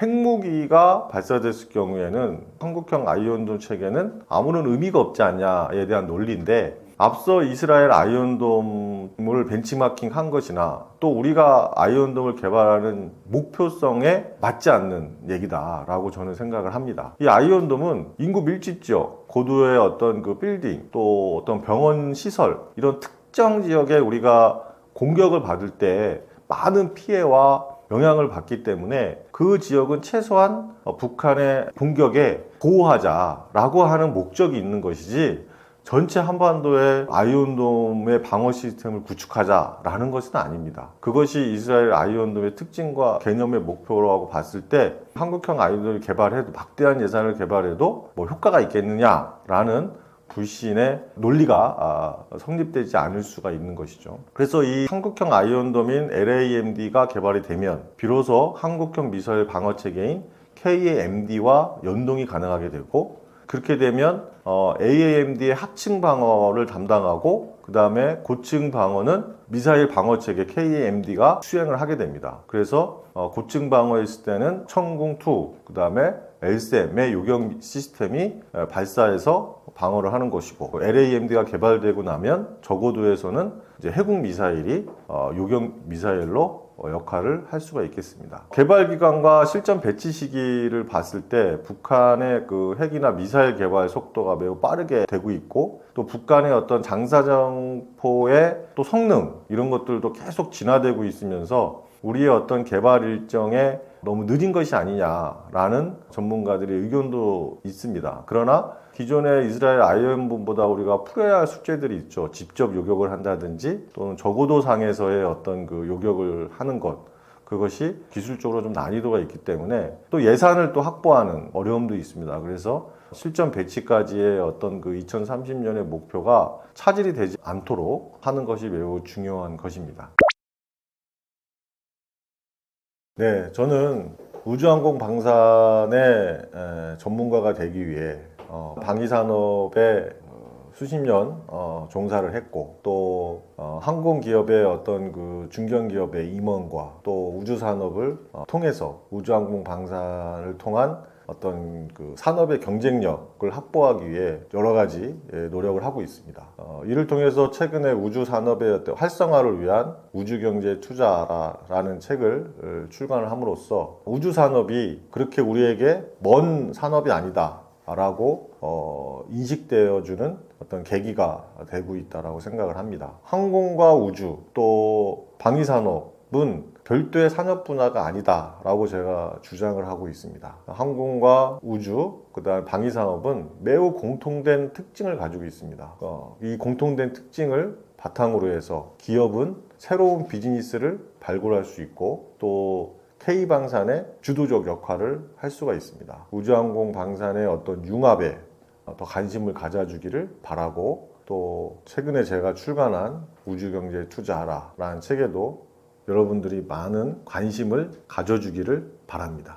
핵무기가 발사됐을 경우에는 한국형 아이언돔 체계는 아무런 의미가 없지 않냐에 대한 논리인데, 앞서 이스라엘 아이언돔을 벤치마킹 한 것이나 또 우리가 아이언돔을 개발하는 목표성에 맞지 않는 얘기다라고 저는 생각을 합니다. 이 아이언돔은 인구 밀집 지역, 고도의 어떤 그 빌딩, 또 어떤 병원 시설, 이런 특정 지역에 우리가 공격을 받을 때 많은 피해와 영향을 받기 때문에 그 지역은 최소한 북한의 공격에 보호하자라고 하는 목적이 있는 것이지, 전체 한반도에 아이언돔의 방어 시스템을 구축하자라는 것은 아닙니다. 그것이 이스라엘 아이언돔의 특징과 개념의 목표라고 봤을 때 한국형 아이언돔을 개발해도, 막대한 예산을 개발해도 뭐 효과가 있겠느냐라는 불신의 논리가 성립되지 않을 수가 있는 것이죠. 그래서 이 한국형 아이언돔인 LAMD가 개발이 되면 비로소 한국형 미사일 방어 체계인 KAMD와 연동이 가능하게 되고, 그렇게 되면 AAMD의 하층 방어를 담당하고 그 다음에 고층 방어는 미사일 방어 체계 KAMD가 수행을 하게 됩니다. 그래서 고층 방어에 있을 때는 천궁2, 그 다음에 LSAM의 요격 시스템이 발사해서 방어를 하는 것이고, LAMD가 개발되고 나면 저고도에서는 이제 해군 미사일이 요격 미사일로 역할을 할 수가 있겠습니다. 개발 기간과 실전 배치 시기를 봤을 때 북한의 그 핵이나 미사일 개발 속도가 매우 빠르게 되고 있고, 또 북한의 어떤 장사정포의 또 성능, 이런 것들도 계속 진화되고 있으면서 우리의 어떤 개발 일정에 너무 늦은 것이 아니냐라는 전문가들의 의견도 있습니다. 그러나 기존의 이스라엘 아이언돔보다 우리가 풀어야 할 숙제들이 있죠. 직접 요격을 한다든지 또는 저고도 상에서의 어떤 그 요격을 하는 것, 그것이 기술적으로 좀 난이도가 있기 때문에 또 예산을 또 확보하는 어려움도 있습니다. 그래서 실전 배치까지의 어떤 그 2030년의 목표가 차질이 되지 않도록 하는 것이 매우 중요한 것입니다. 네, 저는 우주항공 방산의 전문가가 되기 위해 방위산업에 수십 년 종사를 했고, 또 항공기업의 어떤 그 중견기업의 임원과 또 우주산업을 통해서 우주항공 방산을 통한 어떤 그 산업의 경쟁력을 확보하기 위해 여러 가지 노력을 하고 있습니다. 이를 통해서 최근에 우주 산업의 어떤 활성화를 위한 우주경제 투자라는 책을 출간을 함으로써 우주 산업이 그렇게 우리에게 먼 산업이 아니다라고 인식되어주는 어떤 계기가 되고 있다라고 생각을 합니다. 항공과 우주 또 방위산업은 별도의 산업 분야가 아니다라고 제가 주장을 하고 있습니다. 항공과 우주, 그다음 방위산업은 매우 공통된 특징을 가지고 있습니다. 이 공통된 특징을 바탕으로 해서 기업은 새로운 비즈니스를 발굴할 수 있고, 또 K방산의 주도적 역할을 할 수가 있습니다. 우주항공 방산의 어떤 융합에 더 관심을 가져주기를 바라고, 또 최근에 제가 출간한 우주경제에 투자하라 라는 책에도 여러분들이 많은 관심을 가져주기를 바랍니다.